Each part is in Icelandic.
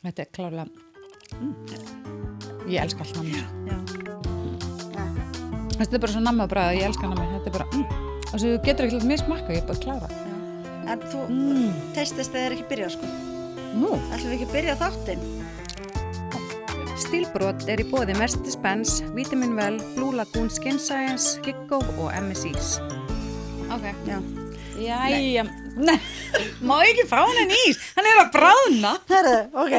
Þetta klárlega Ég elska allt nammi Þetta bara svo nammi og bræða, ég elska nammi Þetta bara, og svo getur ekki mismakka, ég bara klára En þú testist þegar ekki byrjað sko Nú Ætlum við ekki að byrja þáttinn Stílbrot í boði Mercedes Benz, Vitamin Well, Blue Lagoon Skin Science, Kikko og MSIs. Ok. Já. Jæja. Nei, má ekki fá hann ís? Hann að bráðna. Herðu, ok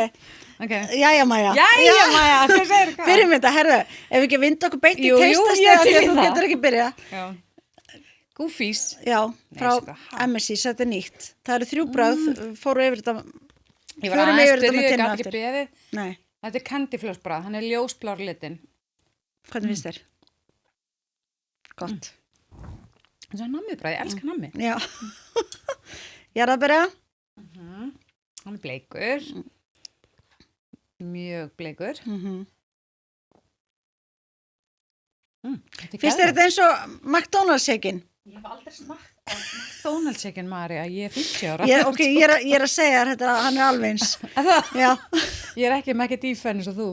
Jæja Maja Jæja Maja, hvað segir hvað? Byrjum þetta, herðu Ef við ekki vinda okkur beint í Jú, testist ég Þegar til þú það. getur ekki byrja Já. Goofys. Já, frá sko, MSIs, þetta nýtt Það eru 3 bröð, fóru yfir þetta Ég var Förum aðeins yfir þetta með byrjuð, ég tinnu gat ekki aftur. beðið. Nei, Þetta er candyflossbragð, hann er ljósblár litin. hvernig finnst þér? Gott Það er nammibragð, ég elska nammi. Já Ég er að byrja Hann er bleikur. Mjög bleikur. Finnst þér þetta eins og McDonald's shakein? Ég hef aldrei smakt McDonald's shakein, María, ég er 50 ára. Ok, ég er að segja þér þetta, hann er alveg eins Já, Ég er ekki með ekki dýfenn eins og þú.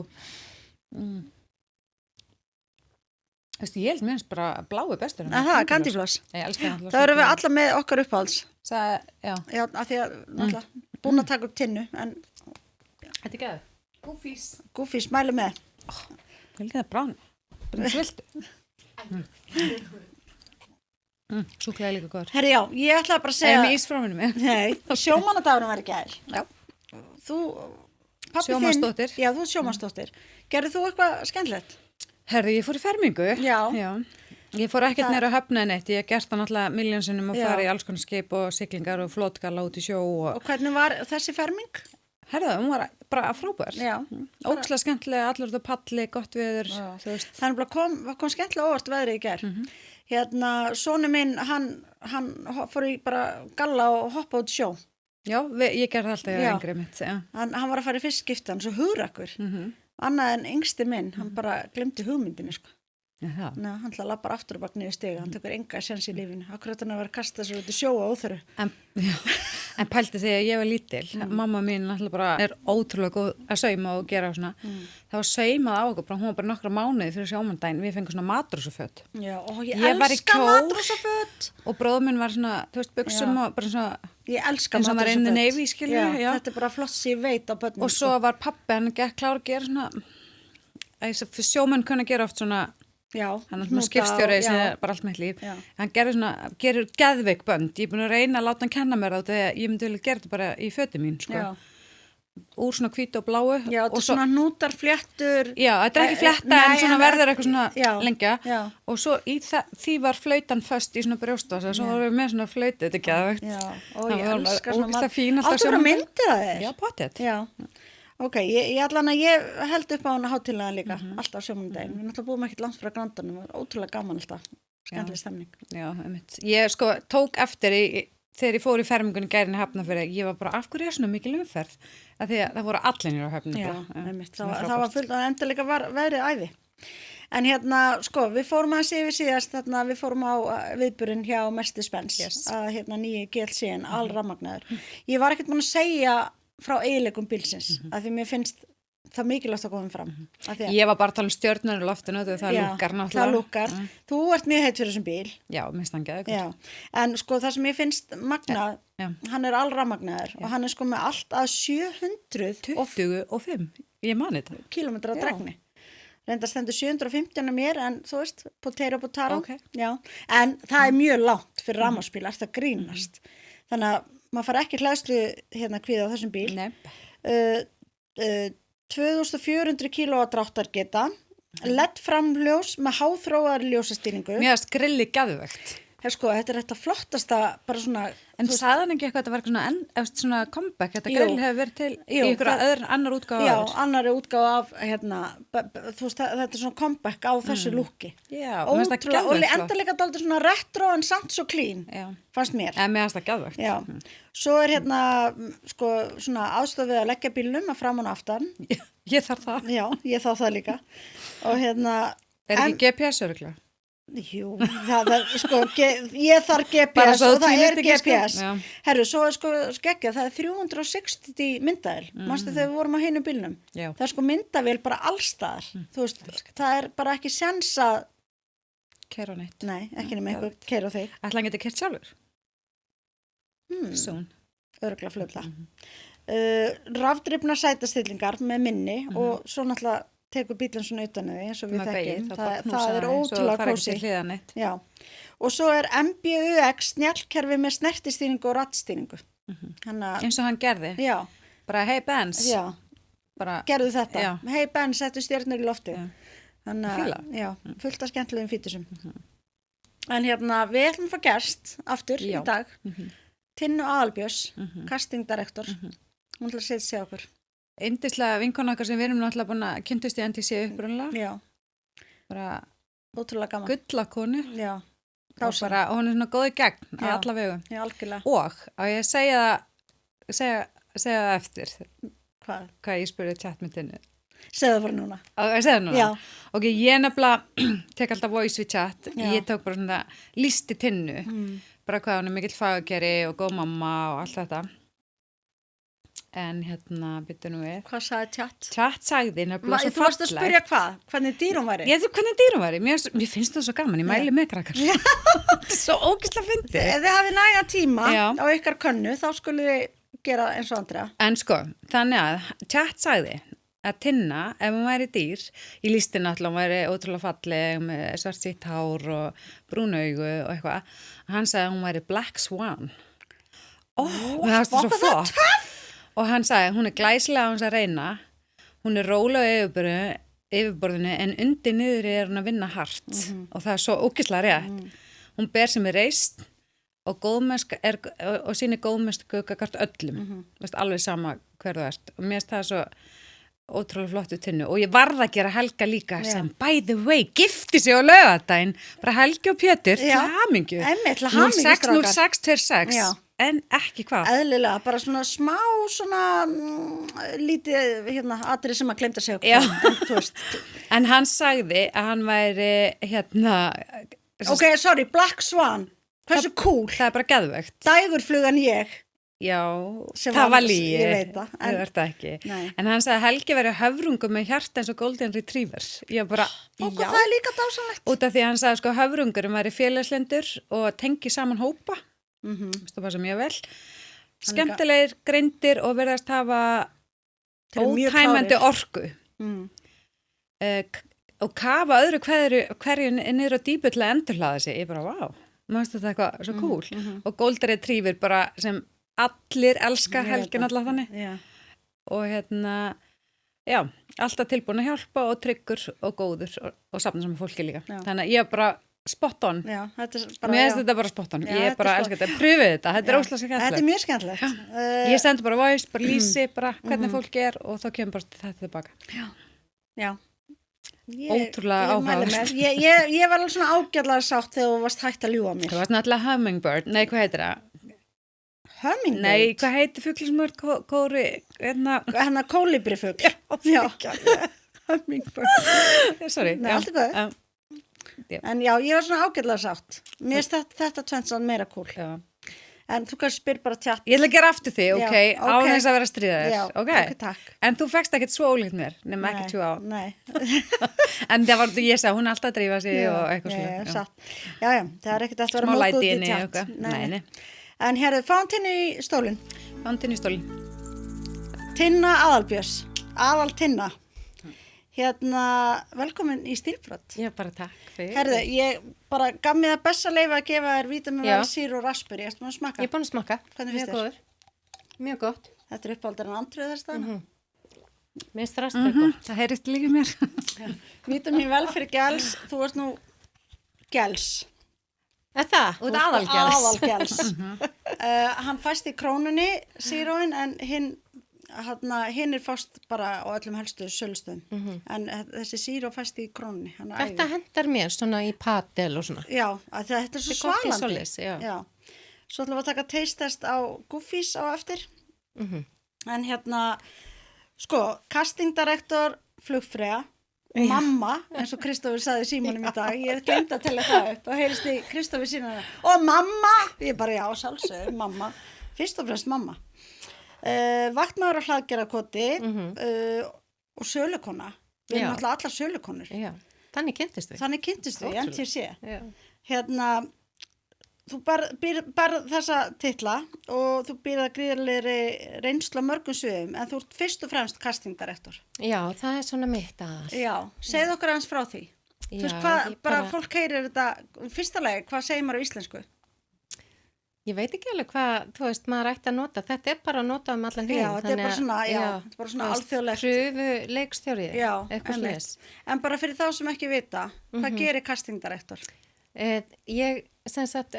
Veistu, ég held minnst bara blái bestur. það, candyfloss Ég elska hann. Það eru við alla með okkar uppáhalds Já, Já, af því að, náttúrulega, búin að taka upp tinnu En þetta er gæð. Goofys. Goofy smæli með Vil ekki það brán? Bara sviltu. Súklaði líka góður. Herri, já, ég ætlaði bara að segja Eða með ísfráminu með. Nei, sjómannadagurum var í gær Já. Þú, pabbi Sjómannsdóttir. Já, þú sjómannsdóttir Gerðu þú eitthvað skemmtilegt? Herði, ég fór í fermingu. Já. Ég fór ekkert neyra að höfna neitt. Ég hef gert það náttúrulega miljónsinnum og Já. farið í alls konar skip og siglingar og flótgala út í sjó og... Og hvernig var þessi ferming? Herði, hún var bara frábær. Já. Ókslega skemmtilega, allur þetta palli, gott veður, þú veist. Þannig bara kom skemmtilega óvart veðrið í gær Hérna, sonu minn, hann fór í bara galla og hoppa út í sjó Já, ég gerði alltaf Já. yngri mitt, já. Hann var að fara í fyrst skiptan, svo hugrakkur Annað en yngsti minn, hann bara glemdi hugmyndinni sko Já. Nei, hann ætla að labba aftur og bak niður stiga, hann tekur enga sjens í lífinu. Akkurat hann að vera að kasta sér út í sjó og óþörfu. En pælti þegar ég var lítil, mamma mín alltaf bara er ótrúlega góð að sauma og gera svona. Það var saumað á okkur, hún var bara nokkra mánuði fyrir sjómandaginn, við fengum svona matrósaföt. Já, og Ég var í elska kjól. matrósaföt. Og bróður minn var svona, þú veist, buxum Já. og bara svona, Ég elska eins og hann var in the Navy, skilju. Já, þetta er bara flott sem ég veit á börnum. Og svo var pabbi, hann gekk klár að gera svona, sjómenn kunna gera oft svona, já, hann er svona skipstjóri sem já. er bara allt með líf. Já. Hann gerir geðveik bönd. Ég er búin að reyna að láta hann kenna mér það þegar ég myndi vilja gera þetta bara í fötum mín, sko. Já. Úr svona hvítu og bláu. Já, þetta er svona hnútar, fléttur. Já, þetta er ekki fletta Nei, en svona en- verður eitthvað svona Já, lengja. já. Og svo í því var flautan föst í svona brjóstvasa, svo vorum við með svona flautu, þetta er geðveikt. Já, og Það ég var elska ógeðslega fín alltaf Áttu bara sjómannadagur. myndir að þér? Já, pottet. Já. Ok, ég allan að ég held upp á hana hátilega líka, alltaf sjómannadaginn. Við náttúrulega búum ekkert langt frá grandanum, það var ótrúlega gaman alltaf, skemmtileg stemning. Já, einmitt. Ég sko tók eftir þegar ég fór í fermingunni gærinni Hafnarfirði, ég var bara, af hverju er svona mikil umferð? Af því að það voru allinir á höfnum. Já, einmitt, það var fullt og enda líka var veðrið æði. En hérna, sko, við fórum að sé við síðast, þarna við fórum á viðburinn hjá Mercedes Benz, Yes. að hérna nýju GLC-in, allrafmagnaður. Ég var ekkert búin að segja frá eiginleikum bílsins, af því mér finnst það mikilvægt að koma fram. Af því að- Ég var bara að tala um stjörnur í loftinu, það Já, lúkkar náttúrulega. það lúkkar. Þú ert mjög heitt fyrir þessum bíl. Já, minnst hann geðveikur. Já, en sko það sem ég finnst magnað, Já. hann er allrafmagnaður og hann er sko með allt að 25, ég mani þetta. kílómetra Já. dregni. Reynda stendur 715 á mér en þú veist, potero. Ok. Já, en það er mjög langt fyrir rafmagnsbíl, það grínast. Þannig að maður fara ekki hlæðslu hérna kvíða á þessum bíl. Nei. 2400 kílóa dráttargeta, LED framljós með háþróaðar ljósastýringu. Mér varst grilli geðveikt. Sko, þetta er þetta flottasta, bara svona... En sagði hann ekki eitthvað að þetta var svona comeback, þetta Jú. grill hefur verið til í einhverja annar útgáfa Já, áður. annari útgáfa af, hérna, þú veist, þetta er svona comeback á þessu lúkki. Já, mér finnst það Ótrúlega, og geðveikt enda líka dálítið svona retro en samt svo clean, Já. fannst mér. En mér finnst það geðveikt. Já, svo er hérna, sko, svona aðstofið að leggja bílnum að fram og aftan. Ég þarf það. Já, ég þá það líka. Og hérna... Er ekki GPS öruglega? Jú, sko, ég þarf Bara GPS svo og það týnist er ekki, sko. GPS. Já. Herru, svo er sko skeggja, það er 360 myndavél. Manstu þegar við vorum á hinu bílnum? Já. Það er sko myndavél bara allstaðar. Þú veist, það er bara ekki sens að, Keyra á neitt. nei, ekki nema einhver keyra á þig. Ætla hann geti kert sjálfur? Soon. Öruglega fljótlega. Rafdrifna sætastillingar með minni og svo náttúrulega tekur bílinn svona utan þig eins og við Með beygið, þekkjum. þá bara Það knúsa er það eins og ótrúlega fara ekki til kósí. hliðar neitt. Já. Og svo er MBUX snjallkerfi með snertistýringu og rattstýringu. Þannig Eins og hann gerði. já, Bara, hey Benz. já, Bara, gerðu þetta. Já. Hei Ben, settu stjörnur í lofti. Já. Þannig Fíla. já, fullt af skemmtilegum fítusum. En hérna, við ætlum að fá gest aftur Já. í dag. Tinnu Aðalbjörns, casting director. Hún ætlar að setja sig á okkur. yndislega vinkona okkar sem við erum náttúrulega búin að kynntust í NTC upprunlega. Já, Bara ótrúlega gaman. gulla konu. Já, Og dásamleg. bara, og hún er svona góð í gegn á Já. alla vegu. Já, algjörlega. Og á ég að segja það eftir Hvað? hvað ég spurði chatmitinu. Segðu það bara núna. Á ég að segja það núna? Já. Ok, ég nefnilega tek alltaf voice við chat. Já. Ég tók bara svona listi tinnu. Bara hvað hún er mikill fagakeri og góð mamma og allt þetta. En hérna, byttu nú við. Hvað sagði chat? Chat sagði nefnilega svo Þú varst að fallegt. spyrja hvað? Hvernig dýr hún væri? Ég veit hvernig dýrum væri. Mér finnst það svo gaman. Ég mæli með krakkar. Þetta er svo ógeðslega fyndið. Ef þið hafið næga tíma Já. á ykkar könnu, þá skulum við gera eins og Andrea. En sko, þannig að chat sagði að Tinna, ef hún væri dýr, í listin náttúrulega hún væri ótrúlega falleg með svart sitt hár og brún augu og eitthvað, hann sagði að hún væri Black Swan. Mér fannst það svo flott. Og hann sagði, hún er glæsilega á hans að reyna, hún er róleg á yfirborðinu en undir niður er hún að vinna hart og það er svo ógeðslega rétt. Hún ber sem er reist og góðmennsk og sýnir góðmennsku gagnvart öllum, veist, alveg sama hver þú ert. Og mér finnst það svo ótrúlega flottu Tinnu og ég varð að gera Helga líka sem by the way gifti sig á laugardaginn, bara Helgi og Pétur til Já. hamingju. Einmitt, til hamingju, strákar. 0626 Já. en ekki hvað. Eðlilega, bara svona smá svona lítið atrið sem að glemta sig Já. en þú veist. En hann sagði að hann væri Ok, sorry, Black Swan, hversu cool, það er bara geðvegt. dægurflugan ég. Já, Sem það var- var lígi. ég veit það, en- Það er það ekki. Nei. En hann sagði að Helgi verið höfrungum með hjarta eins og Golden Retrievers. Ég bara, Og já. það er líka dásanlegt. Út af því að hann sagði sko höfrungurum væri félagslendur og tengi saman hópa. Vistu það sem ég vel. Skemmtilegir, greindir og verðast hafa Þeir eru mjög ótæmandi klárir. orku. Og kafa öðru hverju niður á dýpu til að endurhlaða sig. Ég bara, vá, maður finnst þetta eitthvað svo cool. Og Golden Retriever bara sem allir elska Helgin allar þannig. Já. Og já, alltaf tilbúin að hjálpa og tryggur og góður og safna saman fólki líka. Já. Þannig að ég er bara spot on. Já, þetta er bara, Mér finnst þetta bara spot on. Já, Ég þetta er bara er elska þetta. Pröfið þetta. Þetta er óslega Þetta er skemmtilegt. mjög skemmtilegt. Ég sendi bara voice, bara lýsi, bara hvernig fólk er og þá kemur bara þetta tilbaka. Já. Ótrúlega ég mæli áhugavert. með. Ég var alveg svona ágætlega sátt þegar þú varst hægt að ljúga mér. Það var náttúrulega hummingbird. Nei, hvað heitir það? Hummingbird? Nei, hvað heitir fugl sem er kóri? Hennar kólibrifugl. Já. Hummingbird. Sorry. Nei, já. allt er góð. Já. En já, ég var svona ágætlega sátt. Mér finnst þetta tvennt svona meira cool. Já. En þú kannski spyr bara tjatt. Ég ætla að gera aftur því, Já, ok? Á ok. þess að vera að stríða þér. Já, ok, takk. En þú fekkst ekkert svo ólíkt mér, nema ekki 2 á. Nei. En það var, ég sagði, hún er alltaf að drífa sig Já, og eitthvað já, svona. satt. Já, það er ekkert að vera Smá mót læti út í inni og tjatt. eitthvað. Nei. En herðu, fáum Tinnu í stólinn. Vandinn í stólinn. Tinna Aðalbjörns. Aðal Tinna. Velkomin í Stílbrot. Já, bara takk fyrir. Herðu, ég bara gaf mér það besta leifa að gefa þér vítamin Já. vel sýr og raspberry. Ertu maður að smakka? Ég er búin að smakka. Hvernig finnst Mjög þér? góður. Mjög gott. Þetta er uppáldar en andrið þess staðna. Mér finnst raspberry gott. Það heyrist líka mér. Vítamin vel fyrir gels. Þú ert nú gels. Er það? Út aðalgels. Aðalgels. Hann fæst í krónunni, síróin, en hinn er fast bara á öllum helstu sölustöðum. En þessi síró fæst í krónunni. Hann er Þetta æði. hendar mér svona í padel og svona. Já, að þetta er svo Þetta er gott í svalandi. svoleiðis, já. Svo ætlum við að taka taste test á Goofies á eftir. En sko, casting director Flugfreyja mamma, eins og Kristófur sagði Símonum í dag, ég glemt að tella það upp og heyrist í Kristófur sína og mamma, ég bara já, sjálfsögur, mamma, fyrst og fremst mamma. Vaktmaður á Hlaðgerðarkoti og sölukona, við erum alltaf allar sölukonur. Já, þannig kynntist við. Þannig kynntist við, MTC. Já. Hérna, þú bar þessa titla og þú býrða gríðarlegri reynslu á mörgum sviðum, en þú ert fyrst og fremst castingdirektor. Já, það er svona mitt að. Já, segð okkur aðeins frá því. Þú veist hvað, bara fólk heyrir þetta, fyrsta lagi, hvað segir maður á íslensku? Ég veit ekki alveg hvað, þú veist, maður ætti að nota. Þetta er bara að nota allan heim. Já, þetta er bara svona, þetta er bara svona alþjóðlegt. Pröfu leikstjóri, já, eitthvað slags. En bara fyrir þá sem ekki vita, hvað gerir castingdirektor? Ég sem sagt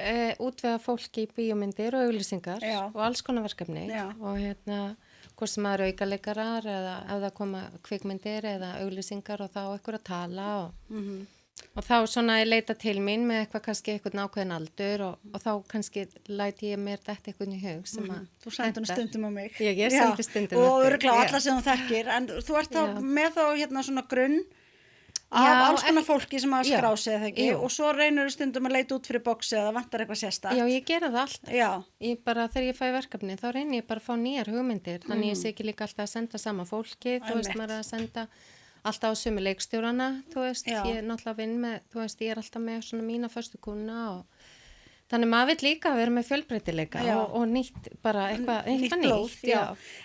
útvega fólki í bíómyndir og auglýsingar og alls konar verkefni og hvort sem maður aukaleikarar eða ef það koma kvikmyndir eða auglýsingar og þá eitthvað að tala og þá svona ég leita til mín með eitthvað kannski eitthvað nákvæðin aldur og þá kannski læti ég mér þetta eitthvað í hug sem að þú sendur stundum á mig ég sendi stundum og örugglega alla sem þú þekkir en þú ert þá með þá svona grunn af alls konar fólki sem hafa skráð sig eða ekki og svo reynur stundum að leita út fyrir boxi eða vantar eitthvað sérstakt. Já, ég gera það alltaf. Ég bara, þegar ég fæ verkefni, þá reynir ég bara að fá nýjar hugmyndir. Þannig ég sé ekki líka alltaf að senda sama fólki, þú veist, maður að senda alltaf á sömu leikstjórana, þú veist, ég er náttúrulega vinn með, þú veist, ég er alltaf með svona mína föstu kuna og þannig maður vill líka vera með fjölbreytileika og nýtt, bara eitthvað nýtt.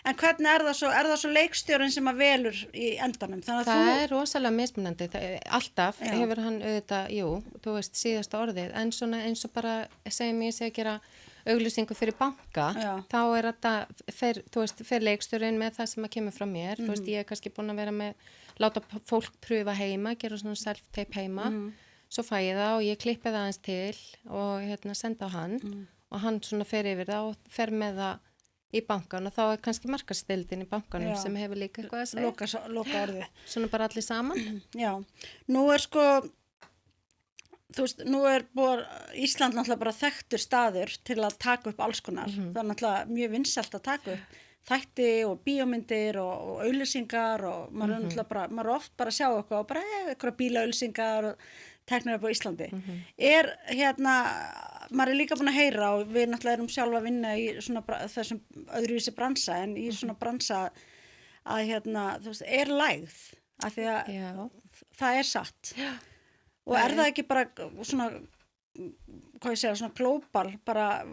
En hvernig er það svo leikstjórinn sem að velur í endanum? Það er rosalega mismunandi, alltaf hefur hann auðvitað, þú veist, síðasta orðið, en svona eins og bara segjum ég sé að gera auglýsingu fyrir banka, þá er þetta, þú veist, fer leikstjórinn með það sem að kemur frá mér, þú veist, ég er kannski búin að vera með, láta fólk pröfa heima, gera svona self-tape heima, svo fæ ég það og ég klippi það aðeins til og senda á hann og hann svona fer yfir það og fer með það í bankan og þá er kannski markaðsdeildin í bankanum sem hefur líka eitthvað að segja. Loka orðið. Svona bara allir saman. Já, nú er þú veist, nú er Ísland náttúrulega bara þekktur staður til að taka upp alls konar. Það er náttúrulega mjög vinsælt að taka upp þætti og bíómyndir og auglýsingar og maður er náttúrulega bara, maður er oft bara að sjá eitthvað og bara eitthvað bílaauglýsingar og teknir upp á Íslandi. Er maður er líka búin að heyra og við náttúrulega erum sjálf að vinna í svona þessum öðruvísi bransa en í svona bransa að þú veist, er lægð af því að það er satt. Og er það ekki bara svona, hvað ég segja, svona global, bara,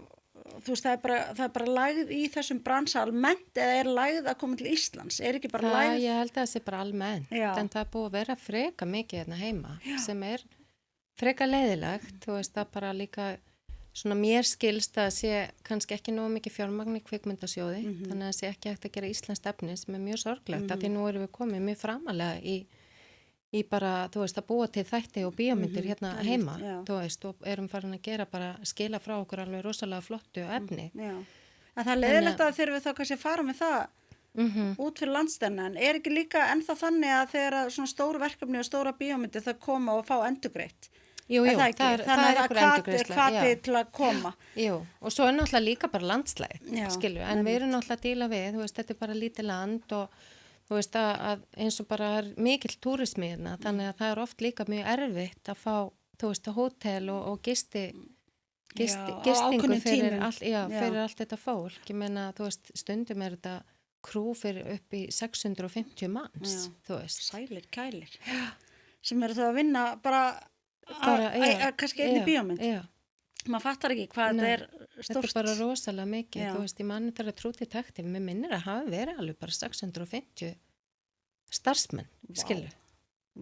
þú veist, það er bara lægð í þessum bransa almennt eða er lægð að koma til Íslands? Er ekki bara lægð? Ég held að það sé bara almennt, en það er búið að vera freka mikið hérna heima sem er freka leiðilegt, þú veist, það bara líka svona mér skilst að sé kannski ekki nógu mikið fjármagn í kvikmyndasjóði, þannig að sé ekki hægt að gera íslenskt efni sem er mjög sorglegt, af því nú erum við komið mjög framalega í bara, þú veist, að búa til þætti og bíómyndir hérna heima, þú veist, og erum farin að gera bara skila frá okkur alveg rosalega flottu efni. En það er leiðilegt að þegar við þá kannski fara með það út fyrir landstennan, er ekki líka ennþá þannig að þegar svona stóru verkefni og stóra bíómyndir það koma og fá endurgreitt? Jú, það er einhver endurgreiðsla. Hvati til að koma. Jú, og svo er náttúrulega líka bara landslæg, skilju, en við erum náttúrulega að díla við, þú veist, þetta er bara lítið land og þú veist að eins og bara er mikill túrismi hérna, þannig að það er oft líka mjög erfitt að fá, þú veist, hótel og gistingu fyrir allt þetta fólk. Ég meina, þú veist, stundum er þetta krú fyrir upp í 650 manns, þú veist. Sælir, kælir. Sem eru þá að vinna bara kannski einni bíómynd. Maður fattar ekki hvað þetta er stórt. Þetta er bara rosalega mikið, þú veist, ég manni þar að trúti takti, mér minnir að hafa verið alveg bara 650 starfsmenn, skilju.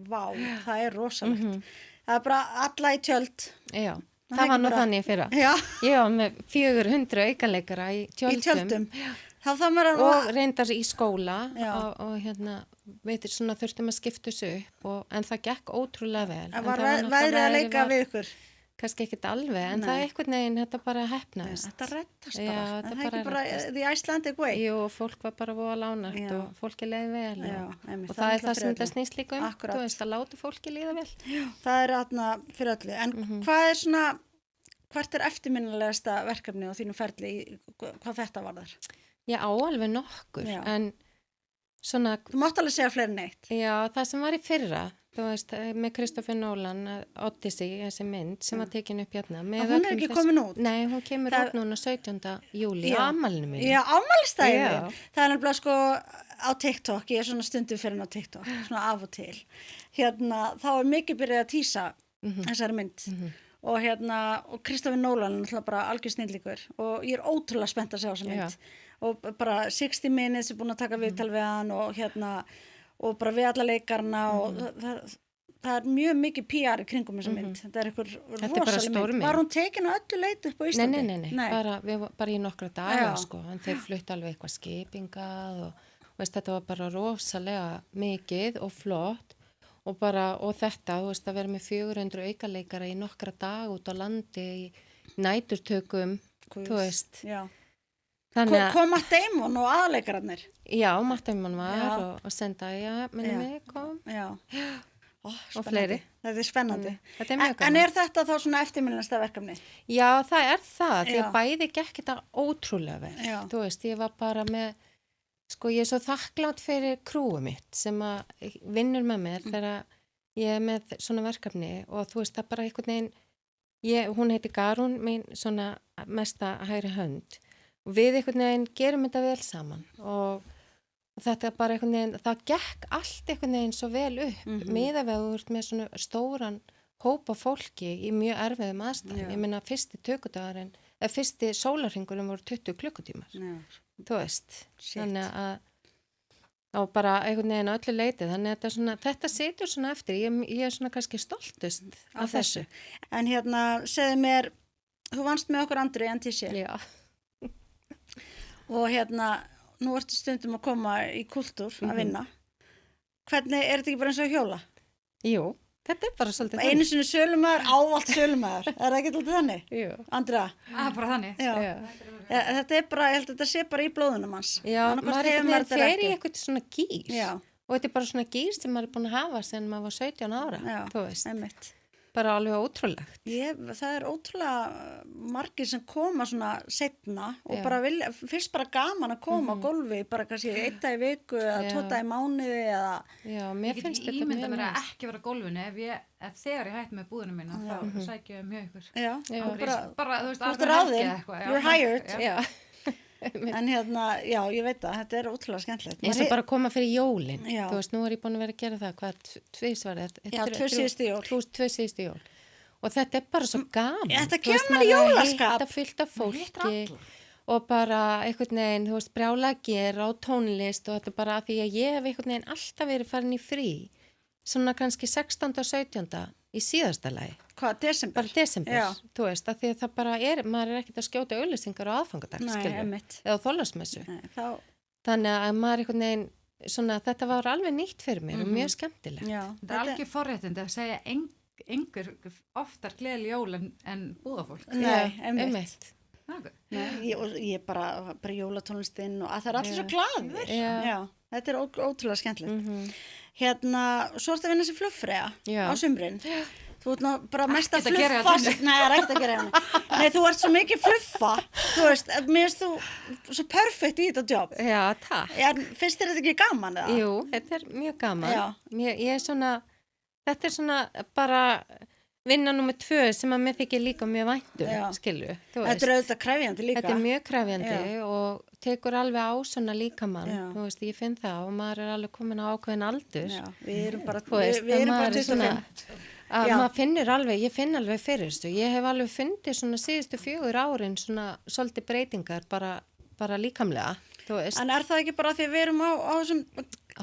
Vá, það er rosalegt. Það er bara alla í tjöld. Já, það var nú þannig fyrra. Ég var með 400 aukaleikara í tjöldum. Og reyndar í skóla og veitir svona þurftum að skipta þessu upp en það gekk ótrúlega vel. Það var veðrið að leika við ykkur. Kannski ekkert alveg, en það er einhvern veginn, þetta bara heppnaðist. Þetta rettast bara. Það er ekki bara the Icelandic way. Jú, fólk var bara voða lánægt og fólki leiði vel. Og það er það sem þetta snýst líka þú veist, að láta fólki líða vel. Það er þarna fyrir öllu. En hvað er svona, hvert er eftirminnilegasta verkefni á þínu ferli, hvað þetta var þar? Já, alveg nokkur, en svona, Þú mátt alveg segja fleiri neitt. já, það sem var í fyrra, þú veist, með Christopher Nolan, Odyssey, þessi mynd sem var tekin upp hérna. Og hún er ekki komin út? Nei, hún kemur út núna 17. júli, á afmælinu mínu. Já, afmælistæðinu. Já. Það er nefnilega sko á TikTok, ég er svona stundum fyrir á TikTok, svona af og til. Þá er mikið byrjað að tísa þessari mynd. Og og Christopher Nolan er náttúrulega bara algjör snillíkur og ég er ótrúlega spennt að sjá þessa mynd. Og bara 60 Minutes er búin að taka viðtal við hann og bara við alla leikarna og það er mjög mikið PR í kringum þessa mynd. Þetta er eitthvað rosalega mynd. Var hún tekin á öllu leiti upp á Íslandi? Nei. Bara í nokkra daga, sko. En þeir flutt alveg eitthvað skipingað og veist, þetta var bara rosalega mikið og flott og þetta, þú veist, að vera með 400 aukaleikara í nokkra dag út á landi í næturtökum, þú veist. Já. Kom Matt Damon og aðleikararnir? Já, Matt Damon var og Zendaya, minni mig, kom. Já. Og fleiri. Þetta er spennandi. Þetta er mjög gaman. En er þetta þá svona eftirminnasta verkefni? Já, það er það, því að bæði gekk þetta ótrúlega vel. Já. Þú veist, ég var bara með, sko, ég er svo þakklátt fyrir krúið mitt sem að vinnur með mér þegar ég er með svona verkefni og þú veist, það bara einhvern veginn, hún heiti Garún, mín svona mesta hægri hönd. Og við einhvern veginn gerum þetta vel saman og þetta er bara einhvern veginn, það gekk allt einhvern veginn svo vel upp miðað við að þú ert með svona stóran hópa fólki í mjög erfiðum aðstæðum. Ég meina fyrsti fyrsti sólarhringurinn voru 20 klukkutímar. Þú veist. Þannig að og bara einhvern veginn á öllu leiti. Þannig að þetta situr svona eftir. Ég er svona kannski stoltust af þessu. En segðu mér, þú vannst með okkur Andru í NTC. Já. Og nú ertu stundum að koma í kultúr að vinna. Hvernig, er þetta ekki bara eins og hjóla? Jú, þetta er bara svolítið þannig. Einu sinni sölumæður, ávallt sölumæður. Er það ekki alltaf þannig? Jú. Andra? Bara þannig. Já. Þetta er bara, ég held að þetta sé bara í blóðunum hans. Já, maður fer í eitthvað svona gýr. Já. Og þetta er bara svona gýr sem maður er búin að hafa sen maður var 17 ára. Já, þú veist. Einmitt. Bara alveg ótrúlegt. Það er ótrúlega margir sem koma svona seinna og bara vilja, fyrst bara gaman að koma á gólfi, bara kannski 1 dag í viku eða 2 daga í mánuði eða... Já, mér finnst þetta mjög næst. Ég get ímynda mér að ekki vera á gólfinu ef þegar ég hætti með búðinu mína þá sækjum mjög ykkur. Já, bara þú veist, þú ert ráðinn, you're hired. Já. En já, ég veit það, þetta er ótrúlega skemmtilegt. Ég sem bara koma fyrir jólin. Þú veist, nú er ég búin að vera að gera það, hvað, 2 svarið? Já, 2 síðustu jól. 2 síðustu jól. Og þetta er bara svo gaman. Þetta kemur í jólaskap. Þetta fyllt af fólki og bara einhvern veginn, þú veist, brjála að gera og tónlist og þetta bara að því að ég hef einhvern veginn alltaf verið farin í frí. Svona kannski 16. og 17. í síðasta lagi. Hvað, desember? Bara desember, þú veist, að því að það bara maður er ekkert að skjóta auglýsingar á aðfangadag, eða þólasmessu. Þannig að maður einhvern veginn, svona, þetta var alveg nýtt fyrir mér og mjög skemmtilegt. Já, þetta er algjör forréttindi að segja einhver oftar gleðileg jól en búðafólk. Nei, einmitt. Okay. Ég bara jólatónlistinn og að það er allir svo glaðir. Já, þetta er ótrúlega skemmtilegt. Svo ertu að vinna sem fluffreyja á sumrin. Þú ert ná bara mest að fluffa. Nei, það er ekkert að gera henni. Nei, þú ert svo mikið fluffa. Þú veist, mér finnst þú svo perfekt í þetta jobb. Já, takk. Finnst þér þetta ekki gaman eða? Jú, þetta er mjög gaman. Ég er svona, þetta er svona bara vinna númer 2 sem að mér þykir líka mjög væntum, skilju. Þetta er auðvitað krefjandi líka. Þetta er mjög krefjandi og tekur alveg á svona líkamann. Þú veist, ég finn það og maður er alveg komin á ákveðin aldur. Já, við erum bara 25. Að maður finnur alveg, ég finn alveg fyrir þessu. Ég hef alveg fundið svona síðustu 4 árin svona svolítið breytingar bara líkamlega, þú veist. En er það ekki bara því að við erum á þessum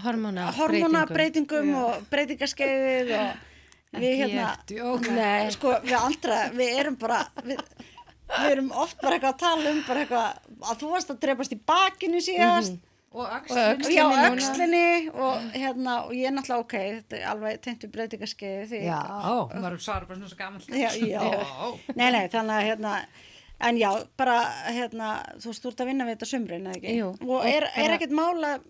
hormónabreytingum og breytingaskeiðið og við Nei. Sko, við andra, við erum bara, við erum oft bara eitthvað að tala bara eitthvað að þú varst að drepast í bakinu síðast. Og öxlinni. Já, öxlinni og og ég er náttúrulega þetta er alveg tengt við breytingaskeiði því. Já, maður svarar bara svona svo gamall. Já. Nei, þannig að en já, bara þú veist, þú ert að vinna við þetta sumrin, eða ekki? Jú. Og er ekkert mála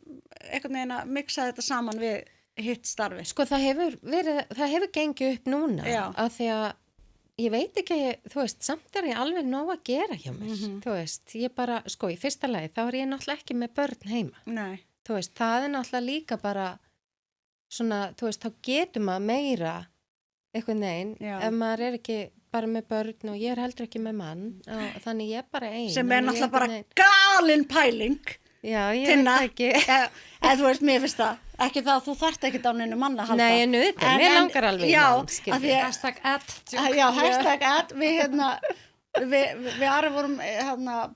einhvern veginn að mixa þetta saman við hitt starfi? Sko, það hefur gengið upp núna af því að ég veit ekki, þú veist, samt er ég alveg nóg að gera hjá mér, þú veist, ég bara, sko, í fyrsta lagi, þá er ég náttúrulega ekki með börn heima. Nei. þú veist, það er náttúrulega líka bara svona, þú veist, þá getur maður meira einhvern veginn, Já. ef maður er ekki bara með börn og ég er heldur ekki með mann og þannig ég er bara ein. sem er og ég náttúrulega bara einhvern veginn- galin pæling Já, ég Tinna, veit ekki. eða þú veist, mér finnst það ekki það að þú þarft ekki á neinu manna að halda. Nei, en auðvitað, mér langar alveg í já, mann, skilur. af því að Hashtag ad. já, hashtag ad, við Ari vorum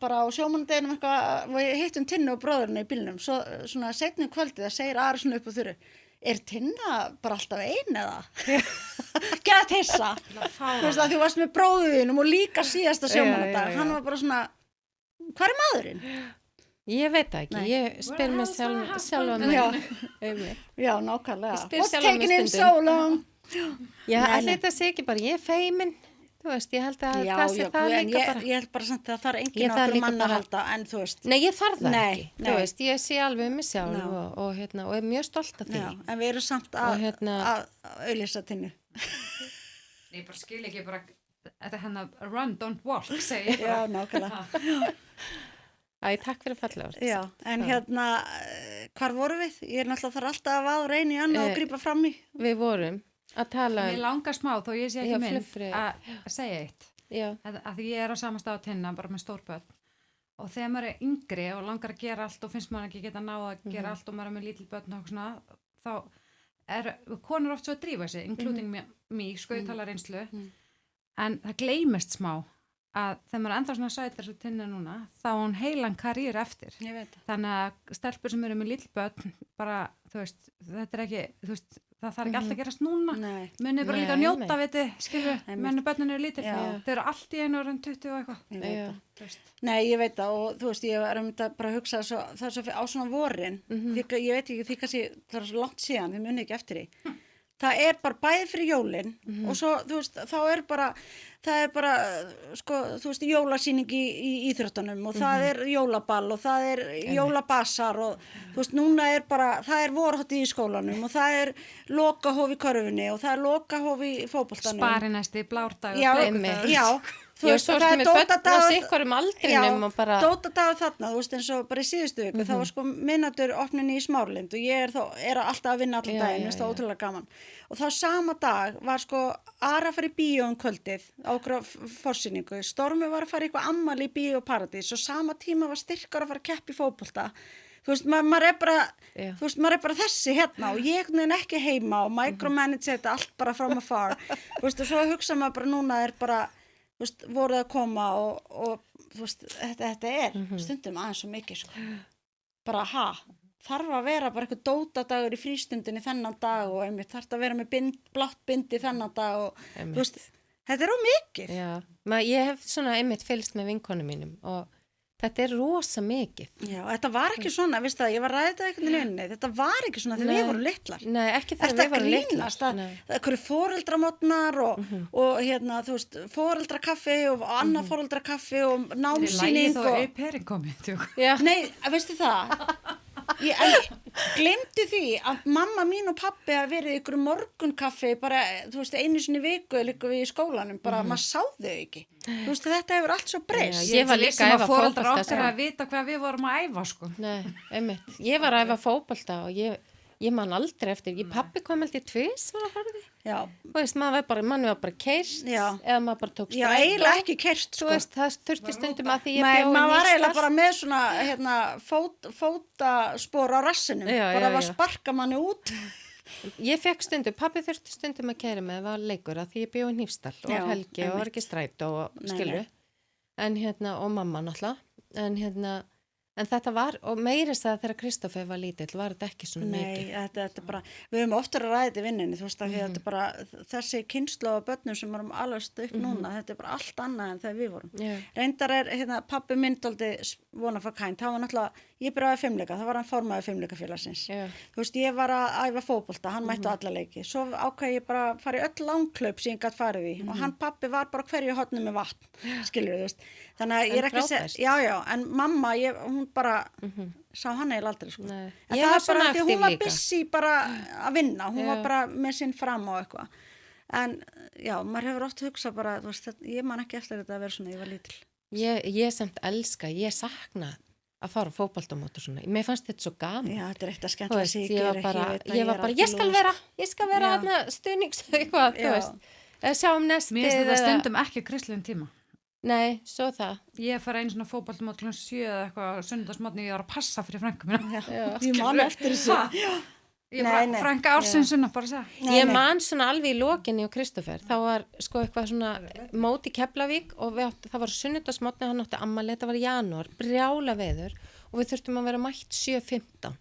bara á sjómannadeginum eitthvað, við hittum Tinnu og bróðurinn í bílnum, svo svona seinni kvöldið að segir Ari svona upp á þurru, er Tinna bara alltaf ein eða? Gæt hissa, þú veist að þú varst með bróðuðinum og líka síðasta sjómannadag, já. hann var bara svona, hvar er maðurinn? Ég veit það ekki, Nei. ég spyr mér sjálfa mig. Já. Einmitt. Já, nákvæmlega. Ég spyr What's sjálfa mig taking him stundum. so long? Já, Nei, allir nei. þetta sé ekki bara, ég er feimin, þú veist, ég held að Já, það sé já, það en líka ég bara. held bara samt að það er Ég enginn þarf okkur líka mann að bara- halda, en þú veist. Nei, ég þarf það Nei, ekki, nei. þú veist, ég sé alveg um mig sjálf Já. og er mjög stolt af því. Já, en við erum samt Og að hérna- auðlýsa Tinnu. Ég bara skil ekki bara, þetta hennar run, don't walk, segi ég Já, bara. nákvæmlega. Æ, takk fyrir fallega orð. Já, en hvar vorum við? Ég er náttúrulega þarf alltaf að vaða reyni í annað og grípa fram í. Við vorum að tala Mér langar smá, þó ég sé Já, ekki mynd, fluffri. að segja eitt. já, Að því ég er á sama stað á Tinna, bara með stórbörn. Og þegar maður er yngri og langar að gera allt og finnst maður ekki geta ná að gera allt og maður er með lítil börn og svona, þá er konur oft svo að drífa sig, including me, sko ég tala reynslu. En það gleymist smá að þegar maður er ennþá svona sætar svo Tinna núna, þá á hún heilan karýr eftir. Ég veit það. Þannig að stelpur sem eru með lítil börn, bara, þú veist, þetta er ekki, þú veist, það þarf ekki alltaf að gerast núna. Nei. Munið bara Nei, líka að njóta, einmitt. viti, skilur, menn börnin eru lítil. Já. Þau eru allt í einu orðin 20 og eitthvað. Ég veit já. það. Þú veist. Nei, ég veit það og þú veist, ég er bara að hugsa það er svo á svona vorin, því, ég veit ekki, því kannski, það er svo langt síðan, þið munið ekki eftir því. Það er bara bæði fyrir jólin og svo, þú veist, þá er bara, það er bara, sko, þú veist, jólasýning í íþróttunum og það er jólaball og það er jólabasar og þú veist, núna er bara, það er vorhátti í skólanum og það er lokahóf í körfunni og það er lokahóf í fótboltanum. Sparinesti, blárdagur, Já, bleikudagur. já, þú Já, veist, svo og ertu það með er börn á dótadagur sikkurum aldrinum og bara- dótadagur þarna, þú veist, eins og bara í síðustu viku, það var sko minnatur opninni í Smáralind og ég er alltaf að vinna allan Já, daginn, já, veist það já. ótrúlega gaman og þá sama dag var sko Ara að fara í bíó um kvöldið á okkur forsýningu, Stormi var að fara í eitthvað ammali í Bíó Paradís og sama tíma var Styrkar að fara að keppa í fótbolta. Þú veist, maður er bara, Já. þú veist, maður er bara þessi hérna og ég er ekki heima og micromanage þetta allt bara from afar. Þú veist, og svo hugsa maður bara núna er bara, þú veist, voruð að koma og þú veist, þetta er stundum aðeins svo mikið, sko. Bara, þarf að vera bara eitthvað dótadagur í frístundinni þennan dag og einmitt þarf að vera með blátt bindi þennan dag og, þú veist, þetta er ómikið. Já, ég hef svona einmitt fylgst með vinkonum mínum og þetta er rosa mikið. Já, þetta var ekki svona, veist það, ég var ræðið þetta einhvern veginn, þetta var ekki svona þegar Nei. við vorum litlar. Nei, ekki þegar Þetta við vorum litlar. grínast að einhverju foreldramotnar og hérna, þú veist, foreldrakaffi og annað foreldrakaffi og námsýning Lægið og auperin komið, tjók. Já, Nei, veistu það? Ég glemdi því að mamma mín og pappi hafa verið í ykkur morgunkaffi bara, þú veist, einu sinni í viku líka við í skólanum, bara maður sá þau ekki. Þú veist, þetta hefur allt svo breyst. Já, ég var líka að æfa fóreldrar fótbolta, okkar sko. að vita hvað við vorum að æfa, sko. nei, einmitt. Ég var að æfa fótbolta og ég man aldrei eftir. Pappi kom held ég tvisvar að horfi. Já, Þú veist, manni var bara keyrt Já. eða maður bara tók já, eiginlega ekki kert, Þú sko. veist, það þurfti stundum að því ég Nei, bjó í maður var eiginlega Hnífsdal. bara með svona, hérna, fótaspor á rassinum, Já, bara já, að já. sparka manni út. Ég fekk stundum, pappi þurfti stundum að keyra með, það var leikur að því ég bjó í Hnífsdal og Já, var helgi og var ekki stræt og Nei, skilur. nei. En hérna, og mamma náttúrulega, en þetta var, og meiri það þegar Kristoffer var lítill, var þetta ekki svona Nei, mikið. þetta er bara, við höfum oftar að ræða þetta í vinninni, þú veist, að því að þetta er bara, þessi kynsla af börnum sem vorum alveg upp núna, þetta er bara allt annað en þegar við vorum. Já. Reyndar er, hérna, pabbi minn dóldi one of a kind, það var náttúrulega, ég byrjaði fimmleika, það var hann formaður fimmleikafélagsins. Já. Þú veist, ég var að æfa fótbolta, hann mætti á alla leiki, svo ákvað ég bara að fara í öll langklaup sem ég gætt farið í og hann pabbi var bara á hverju horni með vatn, skilur þú veist. Þannig að ég er En ekki að frábært. segja, já, en mamma, hún bara, sá hann eiginlega aldrei, sko. Nei. En Ég það var er bara svona því að hún aktív var líka. busy bara að vinna, hún Já. var bara með sinn fram á eitthvað. En já, maður hefur oft hugsað bara, þú veist, ég man ekki eftir þetta að vera svona, ég var lítil. Ég samt elska, ég sakna að fara á fótboltamót og svona. Mér fannst þetta svo gaman. Já, þetta er eitt að Þú skemmtilega veist, sig ég var bara, ég skal vera Já. þarna stuðnings eitthvað, þú Já. veist. Eða sjáum nestið. Mér finnst þetta stundum ekki kristlegum tíma. Nei, svo það. Ég fara einu svona fótboltamót klukkan 7 eða eitthvað sunnudagsmotni, ég var að passa fyrir frænku mína. Ég man eftir þessu. Ég bara Nei. frænka ársinsunna, bara að segja. Ég man svona alveg í lokinni og Kristófer, þá var sko eitthvað svona mót í Keflavík og það var sunnudagsmotni, hann átti ammali, þetta var í janúar, brjála veður og við þurftum að vera mætt 7:15.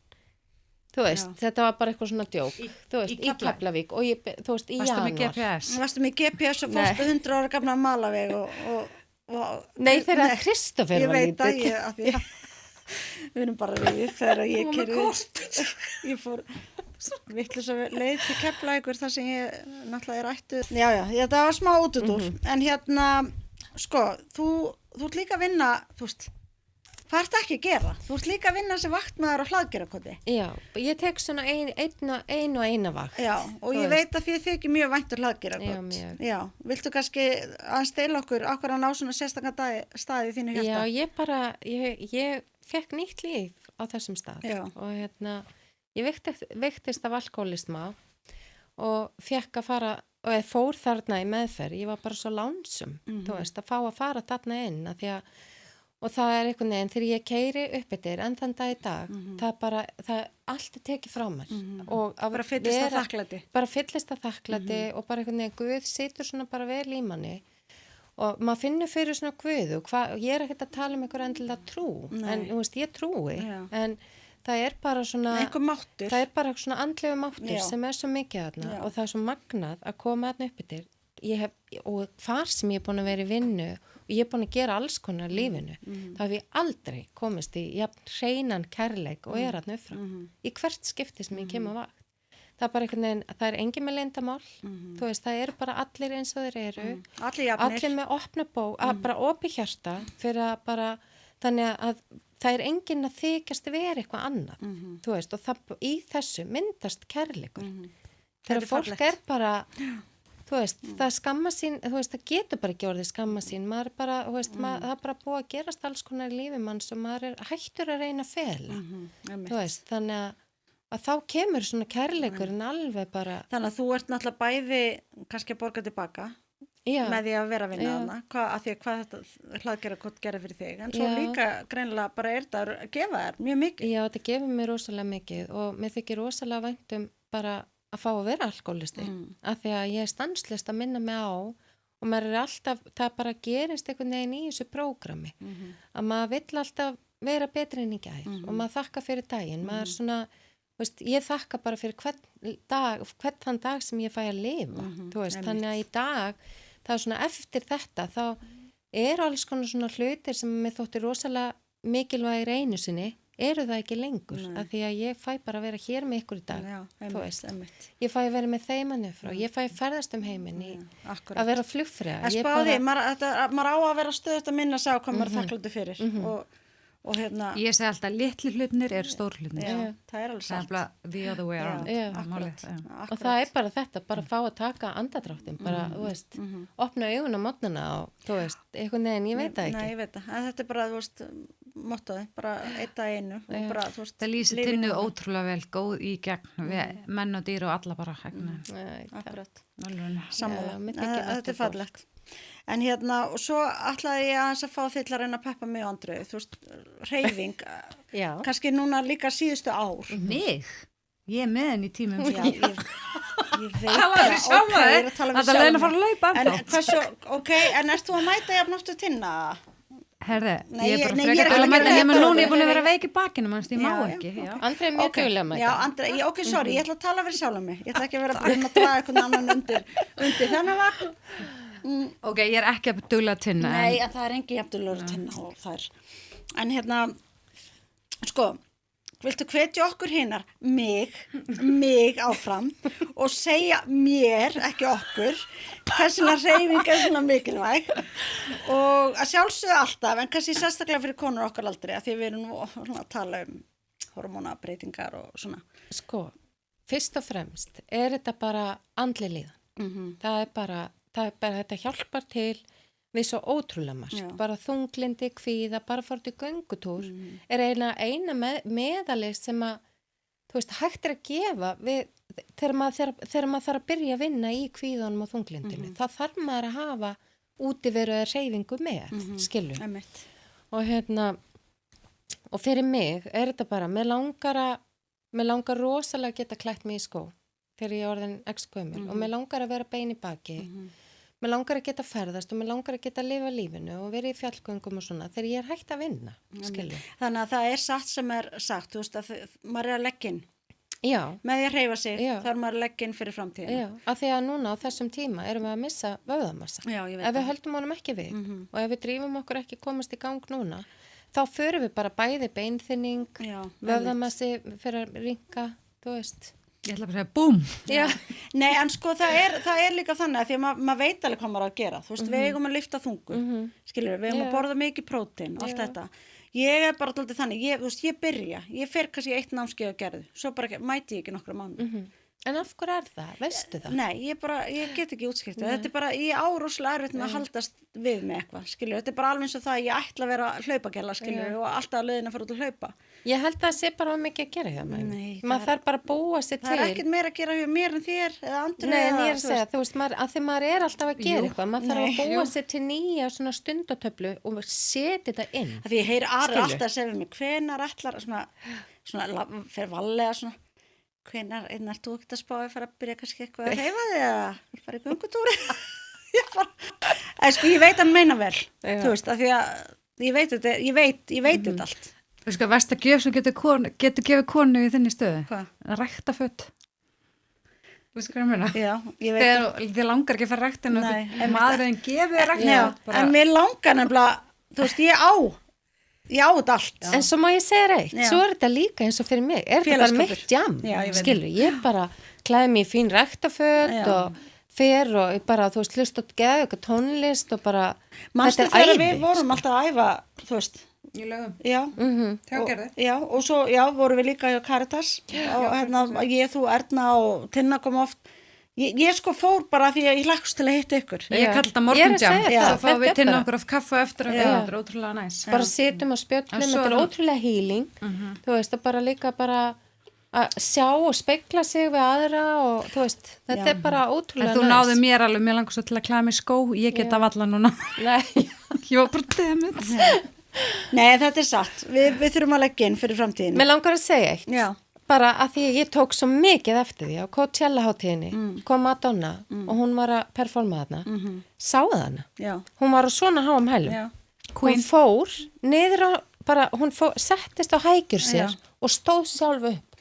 Þú veist, þetta var bara eitthvað svona djók, þú veist, í Keflavík og þú veist, í Varstu með janúar. GPS? Varstu með GPS og fórstu 100 ára gamla malaveg og Nei, þegar Kristófer ég var veit að lítill. ég, að því að við erum bara við þegar ég kerði ég fór vitlaus að leið til Keflavíkur þar sem ég náttúrulega er ættuð þetta var smá útúrdúr en hérna, sko þú ert líka að vinna, þú veist hvað ert ekki að gera? Þú ert líka að vinna sem vaktmaður á Hlaðgerakoti. Já, ég tek svona eina vakt. Já, og ég veit að þið þykir mjög vænt Hlaðgerakot. Já, mjög. Já, viltu kannski að stela okkur að ná svona sérstakann staði í þínu hjarta? Já, ég fekk nýtt líf á þessum stað. Já. Og hérna, ég veiktist af alkoholisma og fekk að fara, og ég fór þarna í meðferð, ég var bara svo lánsum, þú veist, að fá að fara þarna inn, að því að og það er einhvern veginn, þegar ég keyri upp eftir enn þann dag í dag, það allt er tekið frá mér. Og bara fyllist að þakklæti. Bara fyllist að þakklæti og bara einhvern veginn Guð situr svona bara vel í manni og maður finnur fyrir svona Guðu, ég er ekkert að tala um einhver endilega trú, en þú veist, ég trúi, en það er bara svona, einhver máttur. Það er bara svona andlegu máttur sem er svo mikið þarna og það er svo magnað að koma þarna upp eftir. Og hvar sem ég er búin að vera í vinnu og ég er búin að gera alls konar lífinu, þá hef ég aldrei komist í jafn hreinan kærleik og er þarna uppfram. Í hvert skipti sem ég kemur vakt. Það er bara einhvern veginn, það er engin með leyndarmál, þú veist, það eru bara allir eins og þeir eru, allir með opna bara opið hjarta fyrir að bara, þannig að það er engin að þykjast vera eitthvað annað, þú veist, og það, í þessu myndast kærleikur. Þegar fólk er bara, þú veist, það skamma sín, þú veist, það getur bara ekki orðið skamma sín, maður er bara, þú veist, það er bara búið að gerast alls konar í lífi manns og maður er hættur að reyna að fela, þú veist, þannig að þá kemur svona kærleikurinn alveg bara. Þannig að þú ert náttúrulega bæði kannski að borga tilbaka með því að vera að vinna þarna, að því að hvað þetta Hlaðgerakot gerir fyrir þig, en svo líka greinilega bara er þetta að gefa þér mjög mikið. Já, þetta gefur mér rosalega mikið og mér þykir rosalega vænt bara að fá að vera alkoholisti, af því að ég er stanslist að minna mig á og maður er alltaf, það bara gerist einhvern veginn í þessu prógrami, að maður vill alltaf vera betri en í gær og maður þakka fyrir daginn, maður svona, veist, ég þakka bara fyrir hvern þann dag sem ég fæ að lifa, þú veist, þannig að í dag, það er svona eftir þetta, þá eru alls konar svona hlutir sem mér þótti rosalega mikilvægir einu sinni, eru það ekki lengur, af því að ég fæ bara að vera hér með ykkur í dag, þú veist, ég fæ að vera með þeim að nefra og ég fæ að ferðast heimin að vera flugfrega. En spáði, maður á að vera stöðut að minna sig á hvað maður þakklúti fyrir og hérna. Ég segi alltaf, litli hlutnir eru stór hlutnir. Já, það er alveg satt. Það er bara the other way around. Og það er bara þetta, bara fá að taka andadráttin, bara, þú veist, opna augun á mótnana og, þú veist, einhvern veginn, ég veit það ekki. Nei, ég veit það, en þetta er bara, þú veist, mottoði, bara eitt að einu. Bara, þú veist, það lýsir Tinnu ótrúlega vel, góð í gegn, við menn og dýr og alla bara hægna. Akkurat, sammála. Þetta er fallegt. En hérna, og svo ætlaði ég aðeins að fá þig til að reyna að peppa mig og Andreu, þú veist, hreyfing, kannski núna líka síðustu ár. Mig? Ég er með henni í tímum. Já, ég veit það. Það er að leiðin að fara að laupa. En hversu, en erst þú að mæta jafn aftur Tinna? Herði, ég er bara frekar að mæta, ég er búin að vera veik í bakinu, mannst, ég má ekki. Andrei er mjög duglega að mæta. Já, Andrei, sorry, ég ætla að tala fyrir sjálf mig, ég ætla ekki að vera að draga einhvern annan undir þennan vagn. Ok, ég er ekki að duglega Tinna. Nei, en það er engi jafndulegur Tinna og það er. En hérna, sko, viltu hvetja okkur hinnar, mig áfram og segja mér, ekki okkur, hversuna hreyfing er svona mikilvæg og að sjálfsögðu alltaf, en kannski sérstaklega fyrir konur okkar aldrei, að því við erum nú að tala um hormónabreitingar og svona. Sko, fyrst og fremst er þetta bara andleg líðan. Það er bara, þetta hjálpar til við svo ótrúlega margt, bara þunglindi, kvíða, bara fór til göngutúr er eina meðalið sem að, þú veist, hægt er að gefa við, þegar maður þarf að byrja að vinna í kvíðunum og þunglindinu, þá þarf maður að hafa útiveru eða hreyfingu með, skilur. Og og fyrir mig þetta bara, mér langar rosalega að geta klætt mig í skó þegar ég er orðin ex-gömul og mér langar að vera bein í baki, mér langar að geta ferðast og mér langar að geta lifa lífinu og vera í fjallgöngum og svona þegar ég er hægt að vinna, skilur. Þannig að það er satt sem er sagt, þú veist að maður er að leggja inn. Já. Með því að hreyfa sig, þá er maður að leggja inn fyrir framtíðina. Já, af því að núna á þessum tíma erum við að missa vöðvamassa. Já, ég veit ef við höldum honum ekki við og ef við drífum okkur ekki komast í gang núna, þá förum við bara bæði beinþynning, vöðvamassi fyrir að ringa, þú veist. Ég ætla bara að segja, búm! Já. Nei, en sko það er líka þannig að því að maður veit alveg hvað maður á að gera. Þú veist, við eigum að lyfta þungu, skilur við eigum að borða mikið prótein og allt þetta. Ég er bara alltaf þannig, ég fer kannski 1 námskeið að gerðu, svo bara mæti ég ekki nokkra mánuði. En af hverju er það? Veistu það? Nei, ég get ekki útskýrt það. Þetta er bara, ég á rosalega erfitt með að haldast við með eitthvað, skilur. Þetta er bara alveg eins og það að ég ætla að vera hlaupagella, skilur, og alltaf að leiðin að fara út að hlaupa. Ég held að það sé bara mikið að gera hjá mig. Nei, maður þarf bara að búa sér til. Það er ekkert meira að gera hjá mér en þér eða Andri. Nei, en ég er að segja, þú veist, að því maður er alltaf að gera eitthvað, maður þarf að búa sér til nýja svona stundatöflu og setja þetta inn. Því ég heyri Ari alltaf að segja mig, hvenær ætlar svona fer vallega svona, hvenær er þú ekkert að spá að fara að byrja kannski eitthvað að hreyfa þig eða fara í göngutúri? Ég veit að meina vel, þú veist, af því að ég veit þetta allt. Þú veist hvað, versta gjöf sem getur gefið konu í þinni stöðu? Hvað? Rækta föt. Þú veist hvað ég meina? Já, ég veit það. Þið langar ekki að fara ræktina og maðurinn gefið ræktina. En mér langar nefnilega, þú veist, ég á þetta allt. Já. En svo má ég segja reitt, svo er þetta líka eins og fyrir mig, er þetta bara mitt jam, skilur, ég bara klæði mig í fín ræktaföt og fer og bara, þú veist, hlust og geða eitthvað tónlist og bara, manstu þetta er æði. Við vorum alltaf að æfa, þú veist, í lögum. Já. Þjóðgerði. Já, og svo, vorum við líka í Caritas og ég, þú, Erna og Tinna kom oft. Ég sko fór bara því að ég hlakkst til að hitta ykkur. Ég kalli þetta morgunjam. Það fáum við Tinna okkur af kaffu eftir og þetta er ótrúlega næs. Bara situm og spjöllum, þetta er ótrúlega healing. Þú veist, það bara líka bara að sjá og spekla sig við aðra og þú veist, þetta er bara ótrúlega næs. En þú náðu mér alveg, mér langar svo til að klæða mig skó, ég get að valla núna. Nei. Ég var bara demit. Nei, þetta er satt. Við þurfum að leggja inn fyrir framtíðinu. Mér langar að segja eitt. Já. Bara að því ég tók svo mikið eftir því á Coachella-hátíðinni kom Madonna og hún var að performa þarna. Sáðu hana. Já. Hún var á svona háum hælum. Já. Hún fór niður á, bara, settist á hækjur sér og stóð sjálf upp.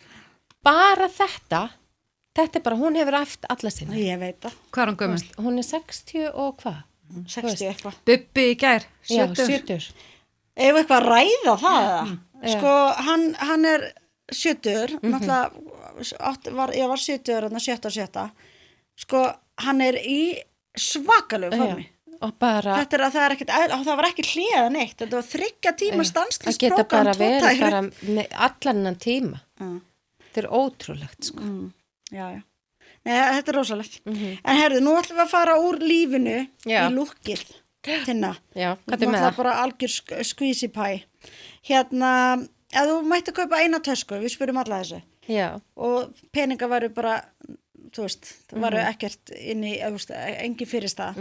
Bara þetta er bara, hún hefur æft alla sinna. Ég veit það. Hvað er hún gömul? Hún er 60 og hvað? 60 eitthvað. Bubbi í gær, 70. Já, 70. Ef eitthvað að ræða það. Sko, hann er 70, náttúrulega ég var 70 7. Sko, hann er í svakalegu formi. Og bara það var ekki hliða neitt, þetta var 3 tíma stanslist prógram. Það geta bara verið bara allan annan tíma. Þetta er ótrúlegt, sko. Já. Nei, þetta er rosalegt. En herðu, nú ætlum við að fara úr lífinu í lúkkið, Tinna. Já, hvað er með það? Það er bara algjör squeezy pie. Hérna, ef þú mætti kaupa eina tösku, við spurum alla þessu. Já. Og peninga varu bara, þú veist, það varu ekkert inni, engin fyrirstað.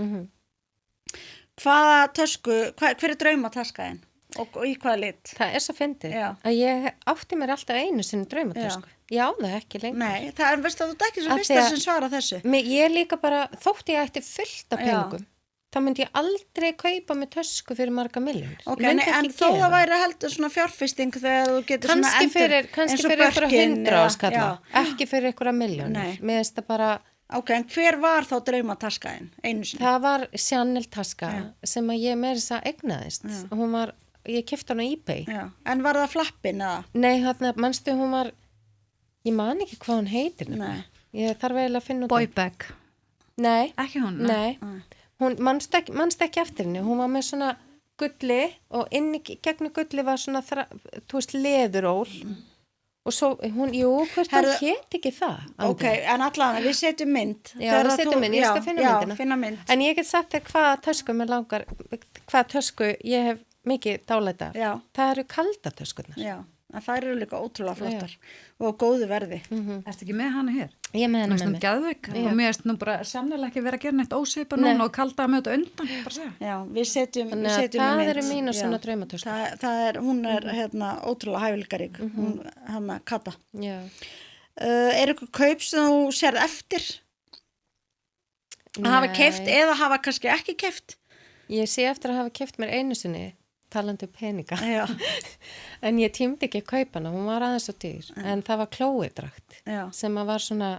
Hvaða tösku, hver er draumataskaðin? Og í hvaða lit? Það er svo fyndið að ég átti mér alltaf einu sinni draumatösku. Já, það er ekki lengur. Nei, það er veist að þú ekki svo fyrsta sem svara þessu. Ég líka bara, þótti ég ætti fullt af peningum. Þá myndi ég aldrei kaupa með tösku fyrir marga miljónir. Ok, en þó það væri heldur svona fjárfesting þegar þú getur svona endur kannski fyrir ykkur 100 áskalla, ekki fyrir ykkur miljónir. Mér finnst það bara... Ok, en hver var þá draumataskaðin einu sinni? Það var Chanel taska sem að ég meira þess að egnaðist. Hún var, ég keypti hana á eBay. Já. En var það flappin eða? Nei, þarna, manstu hún var, ég man ekki hvað hún heitir. Nei. Ég þarf eiginlega að finna út. Boybag. Nei. Ekki hún? Nei. Hún manst ekki eftir henni. Hún var með svona gulli og inn í gegnum gulli var svona, þú veist, leðuról og svo, hún, hvort Herðu- hún hét ekki það, Ok, en allan, við setjum mynd. Já, Þegar við setjum mynd, ég skal finna myndina. Já, finna mynd. En ég get sagt þér hvaða tösku mér langar, hvaða tösku ég hef mikið dálæta. Já. Það eru kaldatöskurnar. Já, en þær eru líka ótrúlega flottar og góðu verði. Ertu ekki með hana hér? Ég með Mér henni finnst með hún mig. geðveik og mér finnst nú bara sannlega ekki vera að gera neitt óseipa Nei. núna og kalda að með þetta undan, bara segja. Já, við setjum Þannig að mynd. það eru mínar Já. svona draumatöskur. Hún er ótrúlega hæfileikarík, hún Kata. Já. Er eitthvað kaup sem þú sérð eftir að hafa Nei. keypt eða hafa kannski ekki keypt? Ég sé eftir að hafa keypt mér einu sinni, talandi um peninga. Já, En ég tímdi ekki að kaupa hana, hún var aðeins svo dýr. En það var klóidrakt já. sem að var svona,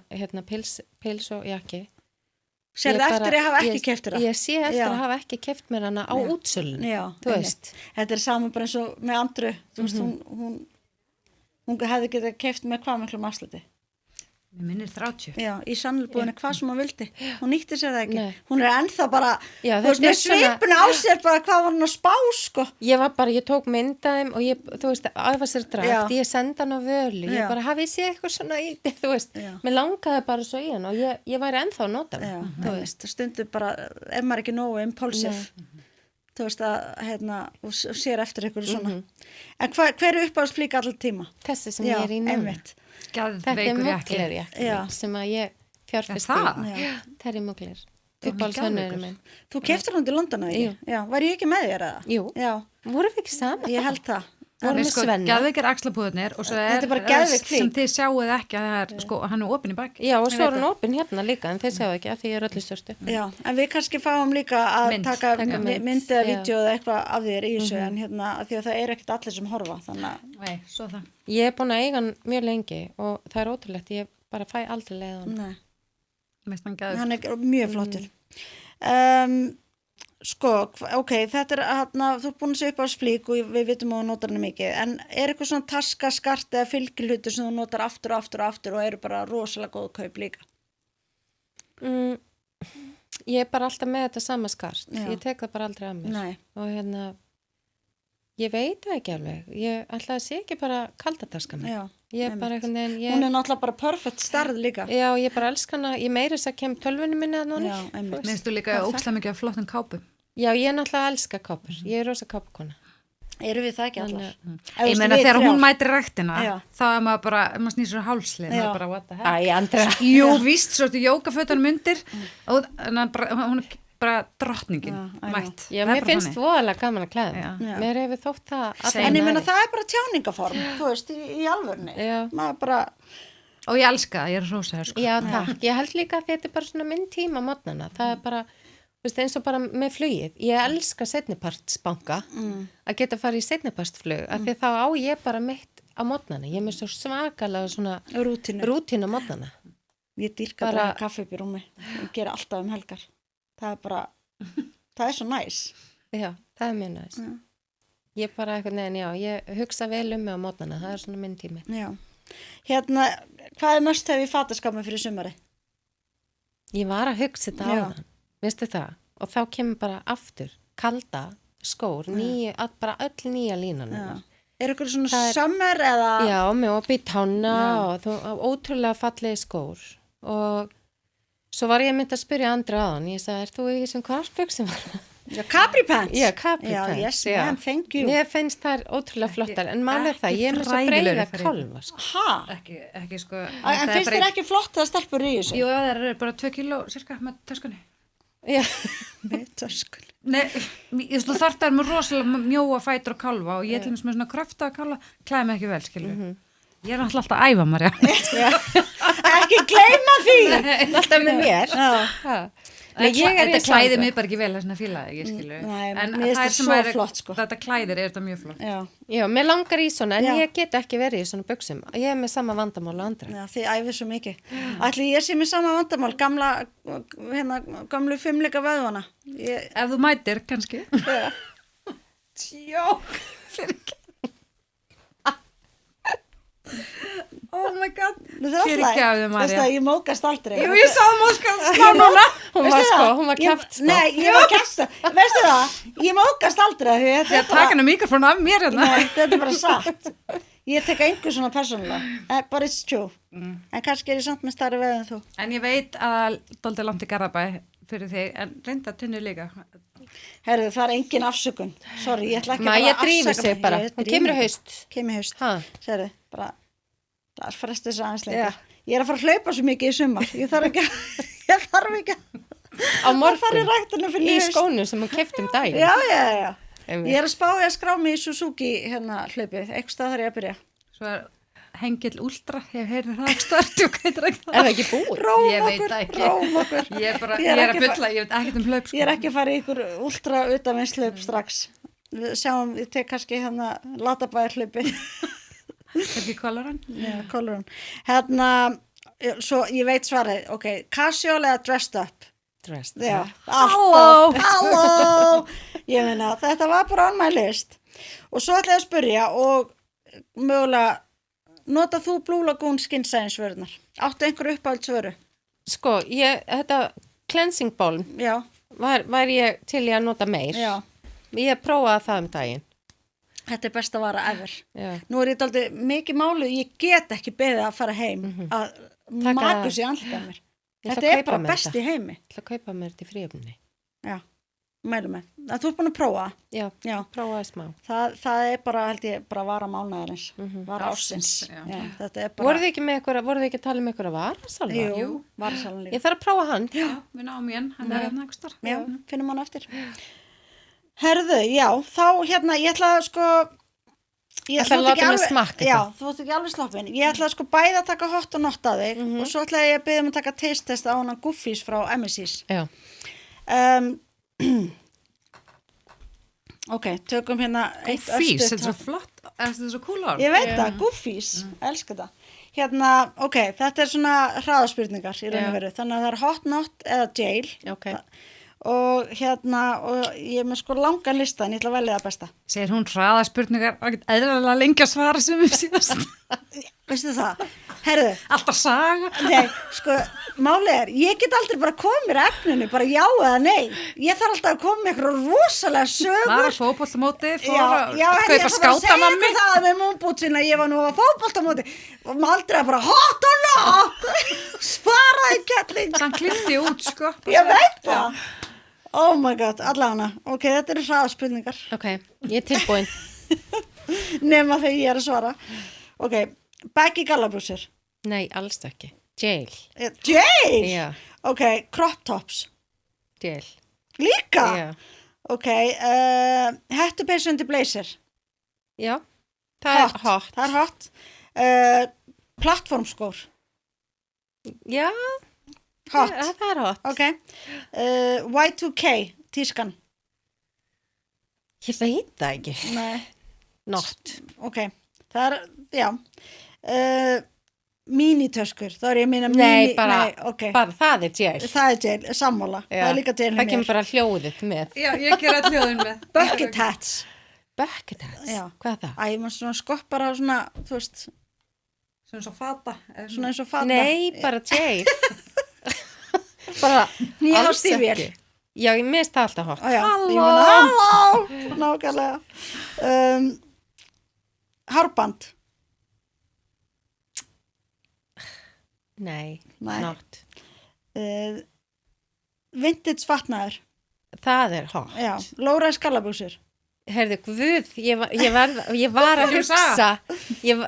pils og jakki. Sérðu Ég eftir að hafa ekki keypt það? Ég sé eftir Já. að hafa ekki keypt mér hana á útsölunni. Já, Þú veist. Þetta er saman bara eins og með Andru, þú veist, hún hefði getað keypt með hvað miklum afsluti. Mér minnir 30. Já, í sannleikbúðinni hvað sem hún vildi. Hún nýtti sér það ekki. Nei. Hún er ennþá bara, Já, þú veist, þetta er með svipuna á sér bara hvað var hún að spá, sko. Ég tók myndaðum og þú veist, æfa sér drakt, Já. ég senda hann á völu, Já. ég bara, hafið séð eitthvað svona í, þú veist, Já. mér langaði bara svo í hann og ég væri ennþá að nota Já, hann, þú veist. stundu bara, ef maður ekki nógu impulsive, þú veist að, og sér eftir eitthvað svona. En hver er uppáhaldsflík allar tíma? Þessi sem ég er í núna. einmitt. Þetta er Geðveikur jakki. múkler jakki Já. sem að ég fjárfesti Er það? í. Já. Það er múkler. Þú er Uppáhaldshönnurinn geðveikur. minn. Þú keftir hún til London, eða ekki? Já. Var ég ekki með þér eða? Jú. Já, Vorum við ekki saman? ég held það. Vorum Nei, með Svenna. geðveikir axlapúðurnir og svo Þetta er bara er geðveik sem flík. þið sjáuð ekki að það er, sko, hann er opinn í baki. Já, og svo er hann opinn hérna líka, en þeir sjáu ekki að því ég er öllu störstu. Já, en við kannski fáum líka að Mynd. taka Taka mynd. mynd eða Já. vídeo eða eitthvað af þér í þessu, en af því að það er ekkert allir sem horfa, þannig að, Nei, svo það. Ég er búin að eiga hann mjög lengi og það er ótrúlegt, ég bara fæ aldrei leið á hann. nei, Mér finnst hann geðveik. hann er mjög flottur. Sko, ok, þetta er þú er búin að segja upp á flík og við vitum að þú notar hann mikið, en er eitthvað svona taska, skart eða fylgihlutur sem þú notar aftur og aftur og aftur og eru bara rosalega góð kaup líka? Ég er bara alltaf með þetta sama skart, Já. ég tek það bara aldrei að mér. Nei, Og ég veit það ekki alveg, ég ætla að sé ekki bara kaldataska mér. já. Ég er bara einhvern veginn, Hún er náttúrulega bara perfect starð líka. Já, ég bara elska hana, ég meiri þess að kem tölvunni minni að núna. Já, einmitt. Mér finnst þú líka ókslega mikið af flottum kápum. Já, ég er náttúrulega að elska kápur, ég er rosa kápukona. Erum við það ekki allar? Ég meina þegar hún mætir ræktina, Já. þá er maður bara, maður snýr sér hálslið, maður Já. bara, what the heck? Æ, Andrea. Jú, víst, svo ertu jókafötunum undir og hún er bara drottningin, Já, I know. mætt. Já, Það er mér bara finnst þannig. voðalega gaman að klæða mig. Já. Mér hefur þótt það En ég meina ævi. það er bara tjáningaform, þú veist, í alvörni. Já. Maður bara, Og ég elska það, ég er rosa hér, sko. Já, takk. Ég held líka að þetta er bara svona minn tíma á mótnana. Það er bara, þú veist, eins og bara með flugið. Ég elska seinnipartsbanka að geta farið í seinnipartsflug af því þá á ég bara mitt á mótnana. Ég er með svo svakalega svona rútínu. rútínu á mótnana. Ég dýrka bara kaffi upp í rúmi og gera alltaf helgar. Það er bara, það er svo næs. Já, það er mjög næst. Já. Ég bara eitthvað, neðan, já, ég hugsa vel mig á mótnana. Það er svona minn tími. Já. Hvað er mest hefur í fataskapin fyrir sumari? Ég var að hugsa þetta Já. áðan, veistu það? Og þá kemur bara aftur, kalda, skór, bara öll nýja línan. Já. Er ykkur svona Það er- summer eða? Já, með opið tána Já. og ótrúlega fallegi skór. Og svo var ég mynd að spyrja Andra aðan, ég sagði, þú í þessum kvartbuxum? Já, Capri pants. Já, Capri Já, pants. yes, já. ma'am, thank you. Mér finnst þær ótrúlega flottar, en málið það, ekki ég er með svo fræðilegri breiða fyrir- kálfa, sko. Ha? Ekki, sko. En finnst þér ekki flott að stelpur í þessu? Jú, það er bara 2 kíló, cirka, með töskunni. Já, Með töskul. Nei, þú þarft að er með rosalega mjóa fætur og kálfa og ég til dæmis með svona kröfta kálfa, klæði mig ekki vel, skilur. Ég er alltaf að æfa, Marja. Ekki gleyma því. alltaf með mér. Já. Nei, ég er í Þetta klæðir sama. mig bara ekki vel, þess að fíla það ekki, skilur. Nei, En mér finnst þær það sem svo eru- flott, sko. Þetta klæðir er þetta mjög flott. Já. Já, mér langar í svona, en Já. ég get ekki verið í svona buxum. Ég er með sama vandamál og Andra. Já, þið æfið svo mikið. Ætli ég sé með sama vandamál, gömlu fimmleika vöðvana. Ef þú mætir, kannski. Tjók. Oh my god. Fyrirgefðu, María. Veistu það, ég móðgast aldrei. Jú, ég sá móðgast slá núna. Hún var kjaftstopp. Nei, ég var kjaftstopp. Veistu það, ég móðgast aldrei. Ég taka henni mikrofón af mér hérna. Nei, þetta bara satt. Ég tek einhver svona persónulega. But it's true. En kannski ég samt með stærri veð en þú. En ég veit að dálítið langt í Garðabæ fyrir þig, en reynda Tinnu líka. Herðu, það engin afsökun. Sorry, ég ætla ekki Maja drífur sig bara. Hún kemur í haust. Kemur í haust. Sérðu, bara, það fresti þess aðeins lengur. Ég að fara að hlaupa svo mikið í sumar. Ég þarf ekki á morgun í skónu sem hún keypti daginn. Já. Ég að spá ég að skrá mig í Suzuki hérna hlaupið. Eitthvað stað þar ég að byrja. Svo Hengill Últra, ég heyrði það ekki start. Er það ekki búið? Ég veit það ekki. Róm okkur. Ég er að bulla, ég veit ekkert hlaup. Ég er ekki að fara í ykkur Últra utanvinslaup strax. Við sjáum, ég tek kannski hérna Latabæjar hlaupi. Ekki Kólarun? Já, Kólarun. Hérna, svo ég veit svarið, ok, casual eða dressed up? Dressed up. Já, alltaf. Halló! Ég meina, þetta var bara on my list. Og svo ætla ég að spyrja og mögulega, nota þú Blue Lagoon Skin Science vörunar? Áttu einhverju uppáhaldsvöru? Sko, þetta cleansing balm var ég til í að nota meir. Já. Ég prófaði það daginn. Þetta er besta vara ever. Já. Nú er ég dálítið mikið máluð, ég get ekki beðið að fara heim að maka sig andlita mér. Þetta er bara best í heimi. Ég ætla að kaupa mér þetta í fríöfni. Já, mælum með. Þú ert búin að prófa? Já, prófaði smá. Það er bara, held ég, bara vara mánaðarins. Vara ársins. Já, þetta er bara... Voruð þið ekki að tala um einhverja varasalva? Jú, varasalvan líka. Ég þarf að prófa hann. Já, við náum í hann er hérna ekki starf. Já, finnum hann eftir. Herðu, já, þá hérna, ég ætla að sko... Ég ætla að láta mig smakka þetta. Já, þú ert ekki alveg sloppin. Ég ætla að sko bæði að taka hot og not að þig og svo ætla ég að biðja að taka taste test á hana Goofies frá MSC's. Já. Ok, tökum hérna Goofies, þetta er svo flott, þetta er svo cool ár. Ég veit það, Goofies, elska það. Hérna, ok, þetta er svona hraðaspurningar í raun og veru, þannig að það er hot, not eða jail. Ok. Og hérna, og ég er með sko langan lista en ég ætla að velja það besta. Segir hún hraðaspurningar, eðlilega lengi að svara sem við síðast. Veistu það? Herðu. Alltaf saga. Nei, sko, málið er, ég get aldrei bara komið mér efninu, bara já eða nei. Ég þarf alltaf að koma með eitthvað rosalega sögur. Var að fótboltamóti, fór að kaupa skátanammi. Það með múmbútsina, ég var nú að fótboltamóti. Og maður aldrei bara, hot or not? Svaraði kettling. Þann klifti út, sko. Ég veit það. Oh my god, allavega. Ok, þetta eru hraðaspurningar. Ok, ég er tilbúin. Nema þegar ég er að svara. Ok, baggy gallabrúsir. Nei, alls ekki. Jail. Jail? Já. Ok, crop tops. Jail. Líka? Já. Ok, hettupeysu undir blazer. Já, það er hot. Það er hot. Plattformskór. Já. Hot. Það er hot. Ok. Y2K, tískan. Ég veit það ekki. Nei. Not. Ok, það er, já. Mínitöskur, þá er ég að minna Nei, bara það er jail. Það er jail, sammála. Það er líka jail. Það kemur bara hljóðið með. Já, ég ger að hljóðin með. Bucket hats. Bucket hats? Já. Hvað er það? Æ, maður svona skoppar á svona, þú veist. Svona eins og fata. Svona eins og fata. Nei, bara jail. Bara nýjást í vél. Já, ég mist það alltaf hot. Halló! Nákvæmlega. Hárband. Nei, not. Vintage fatnaður. Það er hot. Já, lóraði skallabúsur. Herðu, guð, ég var að hugsa.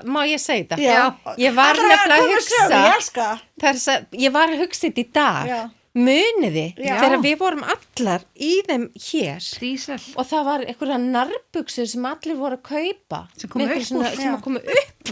Má ég segja það? Já. Ég var nefnilega að hugsa. Ég elska það. Ég var að hugsa þetta í dag. Já. Muniði þegar við vorum allar í þeim hér Dísel. Og það var einhverja nærbuxur sem allir voru að kaupa sem komu upp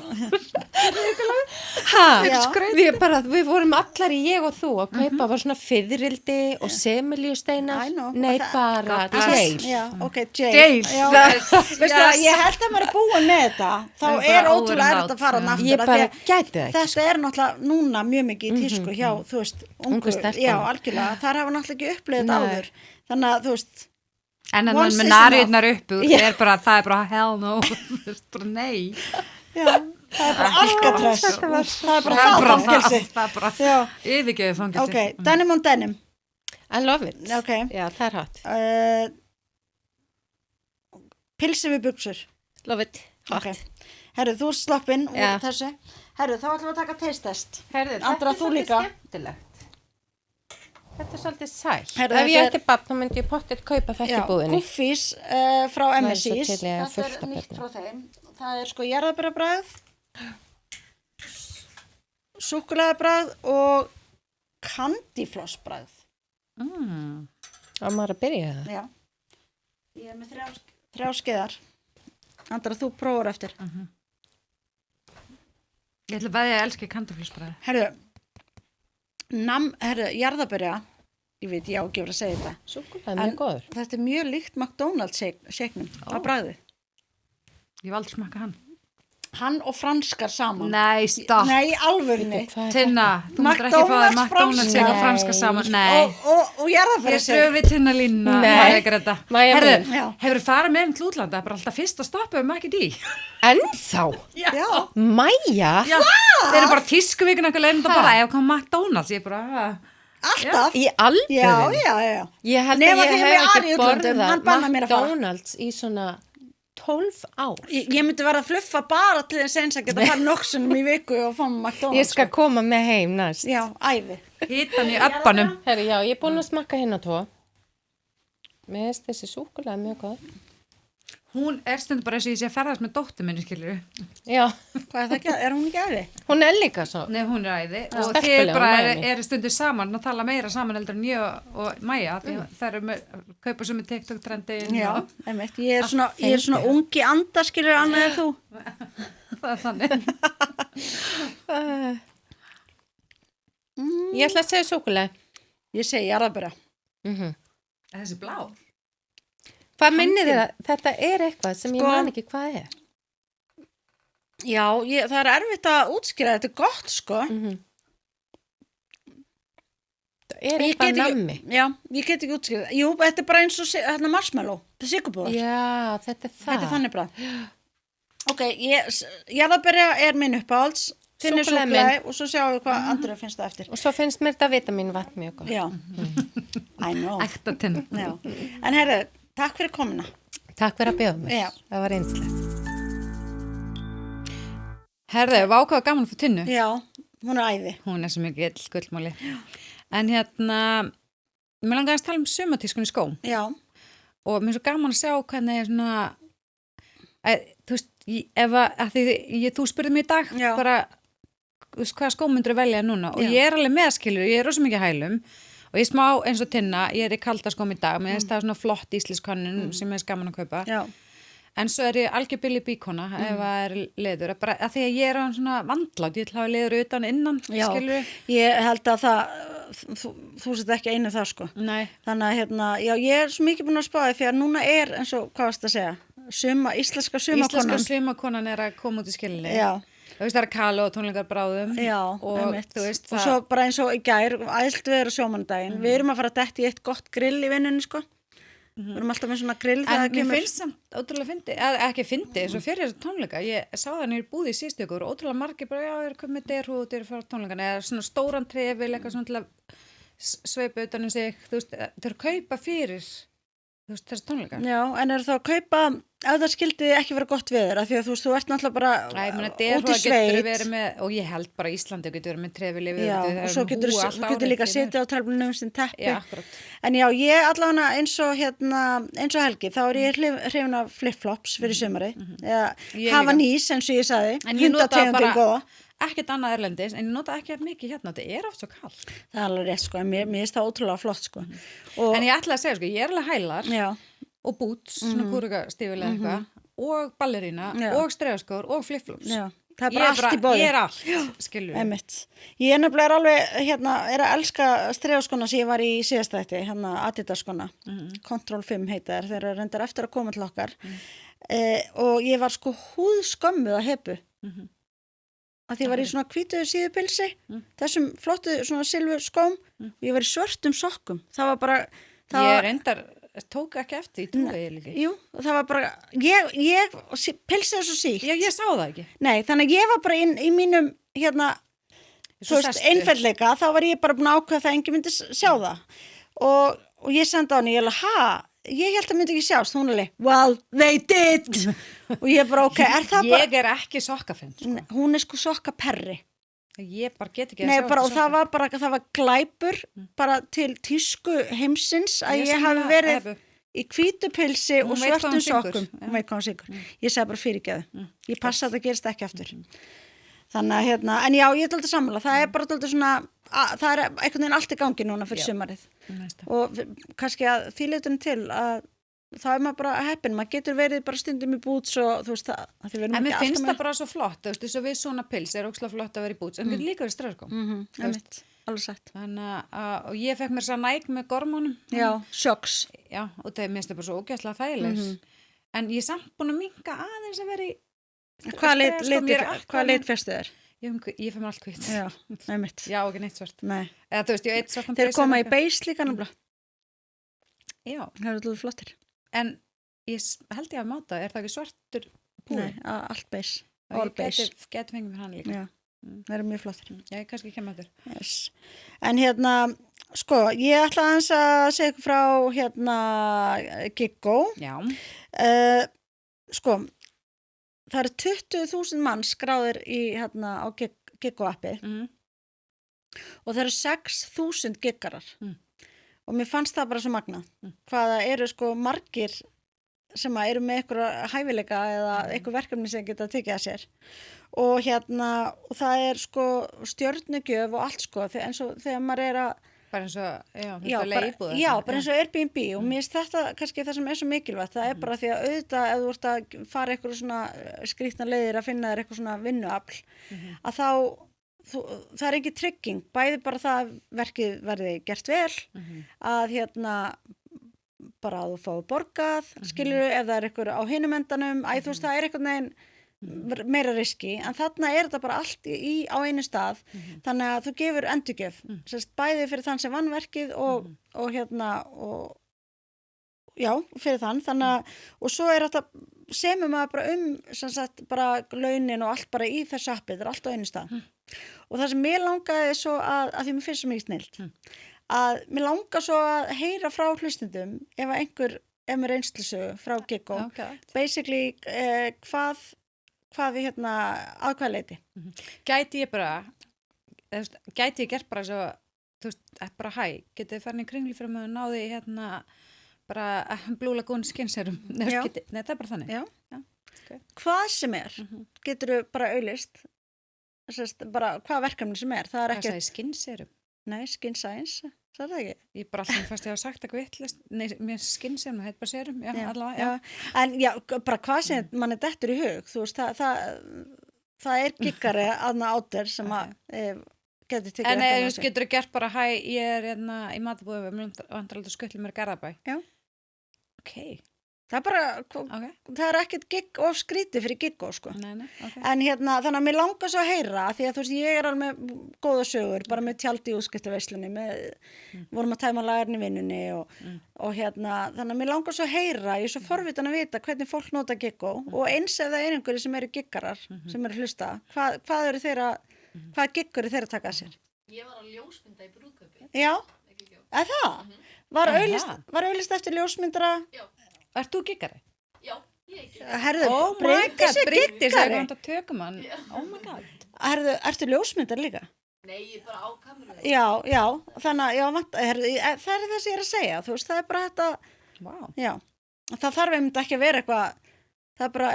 við vorum allar í ég og þú að kaupa var svona fiðrildi og semiljusteina nei bara jail jail veistu það, ég held að maður er búin með þetta þá er ótrúlega erfitt að fara náttúrulega ég bara gæti það ekki þetta er náttúrulega núna mjög mikið í tísku hjá þú veist ungu stelpur algjörlega, þar hafa náttúrulega ekki upplegað áður, þannig að þú veist en að mann með nariðnar upp það er bara hell no bara nei Það er bara Alcatraz. Það er bara það fangelsi. Það er bara Já. yfirgefið fangelsi. Ok, denim on denim. I love it. Ok. Já, það er hot. Pilsi við buxur. Love it. Hot. Ok. Herru, þú er sloppinn úr Já. þessu. Herru, þá ætlum við að taka taste test. Herðu, Andra, þú líka. skemmtilegt. Þetta er svolítið sæl. Herðu, Ef ég þetta er- ætti babb, þá myndi ég pottið kaupa þetta í búðinni. Guffís frá Það er MSIs. svo til í að Þetta fullt er af nýtt börnum. frá þeim. Það er sko jarðarberjabragð, súkkulaðibragð og kandiflossbragð. Á maður að byrja það. Já. Ég er með þrjá skeiðar. Andra, þú prófur eftir. Ég ætla að veðja að elski kandiflissbræði. Herru, jarðarberja, ég veit, ég á ekki verið að segja þetta. Súkkulaði er mjög góður. Þetta er mjög líkt McDonald's shake-num á bragðið. Ég hef aldrei smakkað hann. Hann og franskar saman. Nei, stopp. Nei, alvörinni. Hvað er Tinna, þú myndir ekki fá þér McDonald's franska. og franska saman. Nei. Og jarðarberja Ég dröf við Tinna Lína. Nei. Greta. Maja Herðu, mín. Já. hefur farið með henni til útlanda? Það er bara alltaf fyrst að stoppa um ekki dí. Ennþá? Já. Maja? Já, þeir eru bara tískuvíkun eitthvað leiðin að bara, ef kom McDonald's, ég bara, Alltaf. Í alvöru? Já. Ég held Nema að þegar ég við hef Ari ekki útlöndum, hann borðað bannar mér að fara. McDonald's í svona 12 ár. Ég myndi vera að fluffa bara til þess eins að geta fara nokksunum í viku og fá mig McDonald's. Ég skal koma með heim næst. Já, æði. hitan í öppanum. Herri, já, ég er búin að smakka hérna tvo. Mér finnst þessi súkkulaði mjög góð. Hún er stundum bara eins og ég sé að ferðast með dóttur minni, skilur. Já, Hvað er það ekki? Er hún ekki æði? hún er líka svo. Nei, hún er æði. Og Stelpuleg, þið bara hún Maja mín. eru stundum saman og tala meira saman heldur en ég og Maja. Það eru með, kaupa sem með TikTok-trendin. Já, og einmitt. Ég er svona ungi anda, skilur annað en þú. það er þannig. Ég ætla að segja súkkulaði. Ég segi jarðarberja. Þessi blá. Hvað minnir þér að þetta er eitthvað sem ég Sko- man ekki hvað er? Já, það er erfitt að útskýra. Þetta er gott, sko. Það er Ég eitthvað get ekki- nammi. Já, ég get ekki útskýra. Jú, þetta er bara eins og marshmallow. Þetta er sigurbúðar. Já, þetta er það. Þetta er þannig brað. Ok, jarðarberja er minn uppáhalds. Þinn er Súkkulaði súkkulaði og svo sjáum við hvað Andreu finnst það eftir. Og svo finnst mér þetta vitaminvatn mjög góð. Já, I know. Ækta Tinna. Já. En herru, takk fyrir komuna. Takk fyrir að bjóða mér. Já. Það var einslegt. Herðu, vákaða gaman fyrir Tinnu. Já, hún er æði. Hún er svo mikið gullmáli. En hérna, mér langaði að tala um sumatískun í skóm. Já, Og mér er svo gaman að sjá hvernig er svona, þú veist, þú spurði mig í dag, Já. bara, þú veist, hvaða skóm myndir velja núna? Og Já. ég er alveg meðskilur, ég er rosa mikið hælum. Og ég smá eins og Tinna, ég er í kaldaskóm í dag, mér finnst það svona flott ísliskönnun sem er gaman að kaupa. já. En svo er ég algjör billi bíkona ef það er leður, bara að því að ég er á svona vandlátt, ég ætla að hafa leður utan innan, Já, skilur. ég held að það, þú sett ekki einu það sko. Nei, Þannig að já, ég er svo mikið búin að spáði fyrir að núna er eins og, hvað varst að segja, íslenska íslenska sumakonan. sumakonan er að koma út í skilinni. Já, Þú veist, það er kalo og tónleikar bráðum. já, og einmitt. þú veist Og það. svo bara eins og í gær, æðst við erum sjómandaginn. Við erum að fara að detti í eitt gott grill í vinnunni sko. Við erum alltaf með svona grill En þegar mér finnst samt ótrúlega fyndi, ekki fyndi, eins og fyrir þessu tónleika, ég sá það nýr búði í síðustu ykkur, ótrúlega margir bara, já, er komið derhút, er fyrir tónleikana, eða svona stóran trefil, eitthvað svona til að sveipa utan um sig, þú veist, þau eru að kaupa fyrir, þú veist, þessu tónleika. Já, en eru þá að kaupa, ef það skildi ekki vera gott við þér, af því að þú veist, þú ert náttúrulega bara Æ, ég meina, út derhút í getur sveit. verið með, og ég held bara Íslandi getur verið með trefil yfir, Já, og svo getur líka að sitja á treflunum sem teppi. Já, akkurat. En já, ég allavega eins og Helgi, þá er ég hrifin af flip-flops fyrir sumari, eða Ég hafa líka. nís eins og ég sagði, En ég nota hundategundir góða. ekkert annað erlendis, en ég nota ekki mikið hérna, þetta er oft svo kall. Það er alveg rétt sko, en mér finnst það ótrúlega flott sko. Og, En ég ætla að segja, sko, ég er alveg hælar já, og boots, svona kúrukastífilega eitthvað, og ballerína, Já. og stregaskór, og flip-flops. já, það er bara allt í bóði. Ég er allt, skilur við. Einmitt. Ég er nefnilega alveg, er að elska stregaskona sem ég var í síðasta þætti, Adidas skona, Control 5 heita þeir eru reyndar eftir að koma til okkar. Og ég var sko húðskömmuð að hepu. Að því ég var í svona hvítuðu síðupilsi, þessum flottu svona silfur skóm, og ég var í svörtum sokkum. Það var bara, Ég reyndar tók ekki eftir, ég trúi ég líka. Jú, og það var bara, ég pilsaði svo síkt. Já, ég sá það ekki. Nei, þannig að ég var bara í mínum, þú veist, einfeldleika, þá var ég bara búin að ákveða það að enginn myndi sjá það. Og ég sendi á henni, ég alveg, ég held að myndi ekki sjást, hún alveg, well, they did. Og ég bara, ok, er það bara... Ég ekki sokkafinn, sko. Nei, hún er sko sokkaperri. Ég bara get ekki að Nei, sjá bara, og það var glæpur bara til tísku heimsins að ég hafi verið í hvítupilsi og svörtum sokkum. Hún veit hvað hún syngur. Ég sagði bara fyrirgeðu. Ég passa að það gerist ekki aftur. Þannig að en já, ég er alltaf sammála. Það er bara alltaf svona, það er einhvern veginn allt í gangi núna fyrir sumarið. Og kannski að því leitunum til að það er maður bara heppin, maður getur verið bara stundum í búts og þú veist það. En mér finnst það bara svo flott, þú veist, þess að við svona pils er ókslega flott að vera í búts, en við líka við ströðskom. Alveg sagt. Þannig að, og ég fekk mér svo næg með gormónum. Já, sjokks. Já, og það minnst bara svo ógæslega þægilegs. En ég er samt búin að minka aðeins að vera í... Hvað lit fyrstu þér? Ég fæ mér allt hvitt. Já, einmitt. Já, ekki neitt svart. Nei. Eða þú veist, ég eitt svartan Þeir koma í beis líka náttúrulega. Já. Það eru alltaf flottir. En ég held ég að máta, er það ekki svartur púi? Nei, allt beis. All beis. Ég geti fengið mér hann líka. Já, það eru mjög flottir. Já, ég kannski ekki með þér. Yes. En sko, ég ætla aðeins að segja ykkur frá Giggó. Já. Sko, það eru 20.000 mann skráðir á Giggó appi og það eru 6.000 giggarar. Og mér fannst það bara svo magnað. Hvaða eru sko margir sem eru með einhverja hæfileika eða einhver verkefni sem geta tekið að sér. Og og það er sko stjörnugjöf og allt sko, eins og þegar maður er að bara eins og, þetta leigubúðar. Já, bara eins og Airbnb og mér finnst þetta kannski það sem er svo mikilvægt. Það er bara því að auðvitað ef þú ert að fara eitthvað svona skrýtna leiðir að finna þér eitthvað svona vinnuafl, að þá það er ekki trygging, bæði bara það að verkið verði gert vel, að bara að þú fái borgað, skilur ef það er eitthvað á hinum endanum, þú veist það er eitthvað neginn meira riski, en þarna er þetta bara allt á einu stað, þannig að þú gefur endurgjöf, bæði fyrir þann sem vann verkið og já, fyrir þannig að, og svo er þetta semur maður bara bara launin og allt bara í þessu appi, þetta er allt á einu stað. Og það sem mér langaði svo að því mér finnst svo mikið snilt, að mér langar svo að heyra frá hlustendum ef einhver með reynslusögu frá Giggó, basically hvað við að hvað leiti. Gæti ég gert bara svo, þú veist, bara getið þið farin í kringli fyrir mig og náði bara Blue Lagoon skinserum. Nei, það er bara þannig. Já. Okay. Hvað sem er, getur þú bara auðlist, bara hvað verkefni sem er. Það er ekki... Hvað sagði skinserum? Nei, skin science, það er ekki. Ég bara alltaf fast ég hafa sagt eitthvað vittlust. Nei, mér skinserum, það heit bara serum. Já, allavega, já. En já, bara hvað sem mann er dettur í hug, þú veist, það er giggari aðna átur sem að getur tekið verkefni. En þú getur gert bara, ég er í matabúðu, við vantar alltaf skuttlu mér garðabæ. Já. Ok. Það er bara, það er ekkert gigg of skrítið fyrir Giggó, sko. Nei, ok. En þannig að mér langar svo að heyra, því að þú veist, ég er alveg með góða sögur, bara með tjaldi í útskiptaverslunni, vorum að tæma lagarni í vinnunni og þannig að mér langar svo að heyra, ég er svo forvitan að vita hvernig fólk nota Giggó og eins ef það er einhverju sem eru giggarar, sem eru að hlusta, hvað eru þeirra, hvað gigg eru þeirra að taka að sér? Ég var að ljósmynda í brúðkaupi. Já, að það? Var auðlist eftir ljósmyndara? Já. Ert þú giggari? Já, ég ekki. Herðu, oh Bryndís er giggari. Tökum hann. Oh my god. Herðu, ertu ljósmyndar líka? Nei, ég er bara á kameru. Já, þannig að, það er það sem ég er að segja, þú veist, það er bara þetta, já, það þarf einmitt ekki að vera eitthvað, það er bara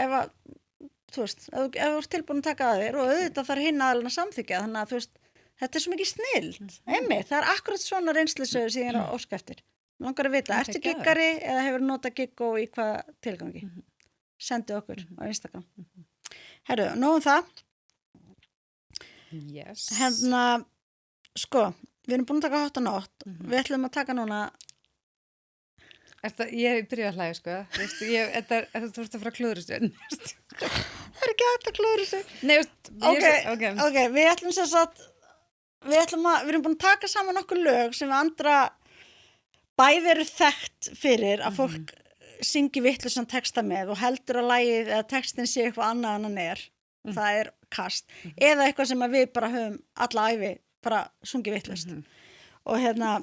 þú veist, ef þú ert tilbúin að taka að þér og auðvitað þarf hinn aðalinn að samþykja, þannig að þú veist, þetta er svo mikið snillt, einmitt, það er akkurat svona reynslusögur sem ég er að óska eftir. Langar að vita, ertu giggari eða hefur notað Giggó í hvað tilgangi? Sendu okkur á Instagram. Herru, nóg það. Yes. Sko, við erum búin að taka 8 nótt. Við ætlum að taka núna... Ég byrja að hlæga, sko. Þú ert að fara að klúðra þessu. Það er ekki hægt að klúðra þessu. Nei, ok, við ætlum sem sagt... Við erum búin að taka saman okkur lög sem við andra bæði eru þekkt fyrir að fólk syngi vitlausan texta með og heldur að lagið eða textin sé eitthvað annað en hann er. Það er kast. Eða eitthvað sem að við bara höfum alla ævi bara sungið vitlaust. Og hérna,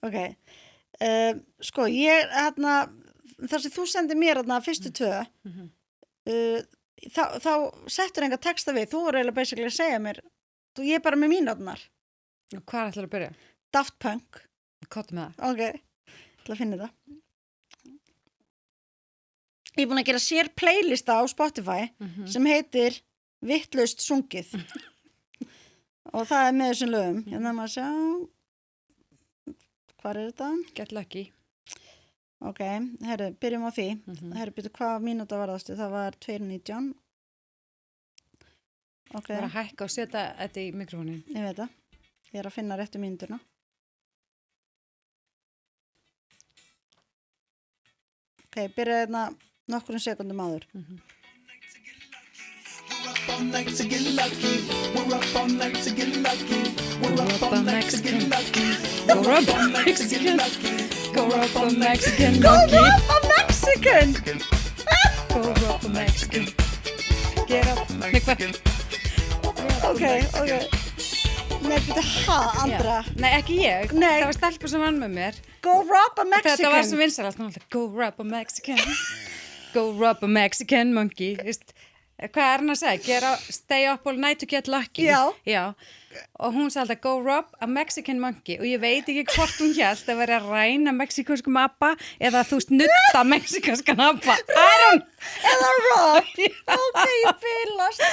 ok, sko ég, hérna, þar sem þú sendir mér hérna fyrstu tvö, þá settur enga texta við, þú voru eiginlega basically að segja mér, ég er bara með mínúturnar. Hvað ætlar að byrja? Daft Punk. Kottu með það. Ok, ég ætla að finna það. Ég er búin að gera sér playlista á Spotify sem heitir Vittlaust sungið. Og það er með þessum lögum. Hérna maður sjá. Hvar er þetta? Get Lucky. Ok, herru, byrjum á því. Herru, byrju, hvað mínúta var það? Það var 2:19. Ok. Það var að hækka og setja þetta í mikrofónin. Ég veit það. Ég er að finna réttu mínúturna. Ok, byrja hérna nokkrum sekundum áður. We're up all night to get lucky. We're up all night to get lucky. We're up all night to get lucky. Go rub a Mexican. Go rub a Mexican. Go rub a Mexican! Go rub a Mexican. Get up. Nei, hvað? Ok. Nei, byrju, Andra? Já. Nei, ekki ég. Nei. Það var stelpa sem vann með mér. Go rub a Mexican! Þetta var sem vinsælast. Hún alltaf, go rub a Mexican. Go rub a Mexican monkey. Vist, hvað er hann að segja? Stay up all night to get lucky. Já. Og hún sagði alltaf, go rub a Mexican monkey. Og ég veit ekki hvort hún hélt að vera að ræna mexikanskum appa eða þú veist, nutta mexikanskan appa. Eða rub. Ok, ég bylast.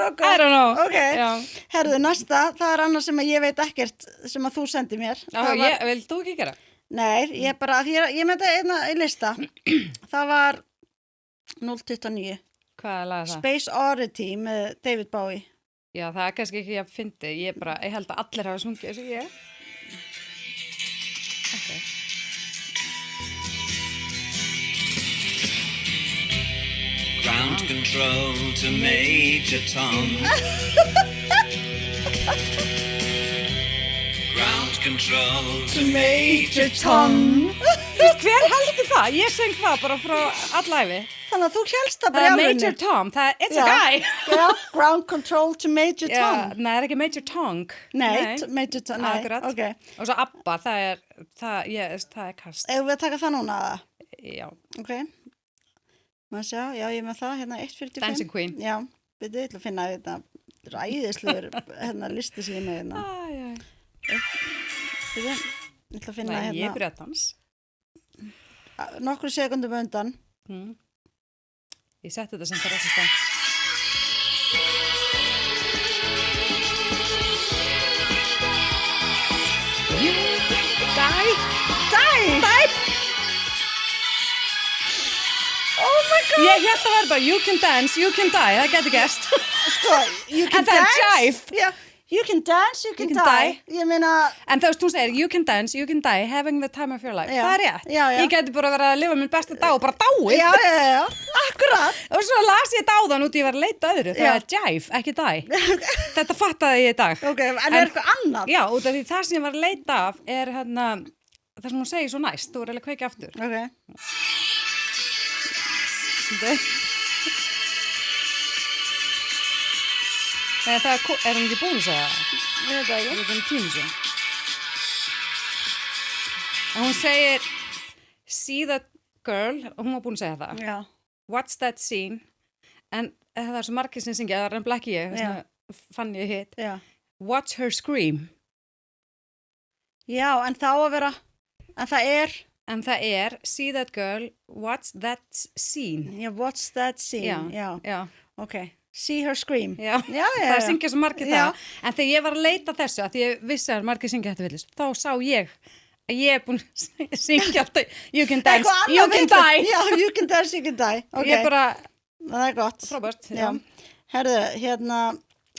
Okay, I don't know. Ok, Já. herðu, næsta, það er annað sem að ég veit ekkert sem að þú sendi mér. Vil þú ekki gera? Nei, ég bara, ég með þetta einna í lista. Það var 029. Hvað er lagað það? Space Oddity með David Bowie. Já, það er kannski ekki að fyndi. Ég held að allir hafa sungið þessu ég. Ok. Ground control to Major Tom. Ground control to Major Tom. Hver heldur það? Ég söng það bara frá allæfi. Þannig að þú hélst það bara í Það er alvegni. Major Tom, it's a guy. Já, ground control to Major Tom. Já, nei, það er ekki Major Tong. Nei, Major Tom, nei, Akkurat. ok. Og svo ABBA, það er kast. Ef við að taka það núna aða? Já. Ok. Maður sjá, já, ég er með það, hérna 1.45. Dancing Queen. Já, við ætla að finna þetta ræðislegur listi sem ég með hérna. Við ætla að finna Nei, ég hérna byrja að dans. nokkru sekundum undan. Ég setti þetta sem það rættist á. Die! Oh my god! Ég held að vera bara, you can dance, you can die, það getur gerst. Sko, you can En það er dance. jive. Já, you can dance, you can can die. die. Ég meina, En þú veist, hún segir, you can dance, you can die, having the time of your life. Já. Það er rétt. Já, já. Ég geti bara verið að lifa minn besta dag og bara dáið. já, akkurat. Og svo las ég dáðan út í að vera að leita öðru. Það Já. er jive, ekki die. Þetta fattaði ég í dag. Ok, en er eitthvað annað? Já, út af því það sem ég var að leita af er hérna, það sem hún segir svo næst, þú er eiginlega kveikja aftur. Ok. Nei, það er hún ekki búin að segja það? Ég veit það ekki. Það er um tími sér. En hún segir, see that girl, og hún var búin að segja það. Já. What's that scene? En það er svo margir sem syngja, það er enn ekki ég, þess vegna fann ég hitt. Já. Watch her scream. Já, en þá að vera, en það er, En það er, see that girl, what's that scene? já, what's that scene? Já. Ok. See her scream. Já, Já. það syngja svo margir Já. það. En þegar ég var að leita þessu, að því ég vissi að margir syngja þetta villist, þá sá ég að ég er búin að syngja alltaf, you can dance, Eitthvað annað you can vitlaust. die. Já, you can dance, you can die. Ok. Ég er bara, Það er gott. frábært. Já. Herðu, hérna,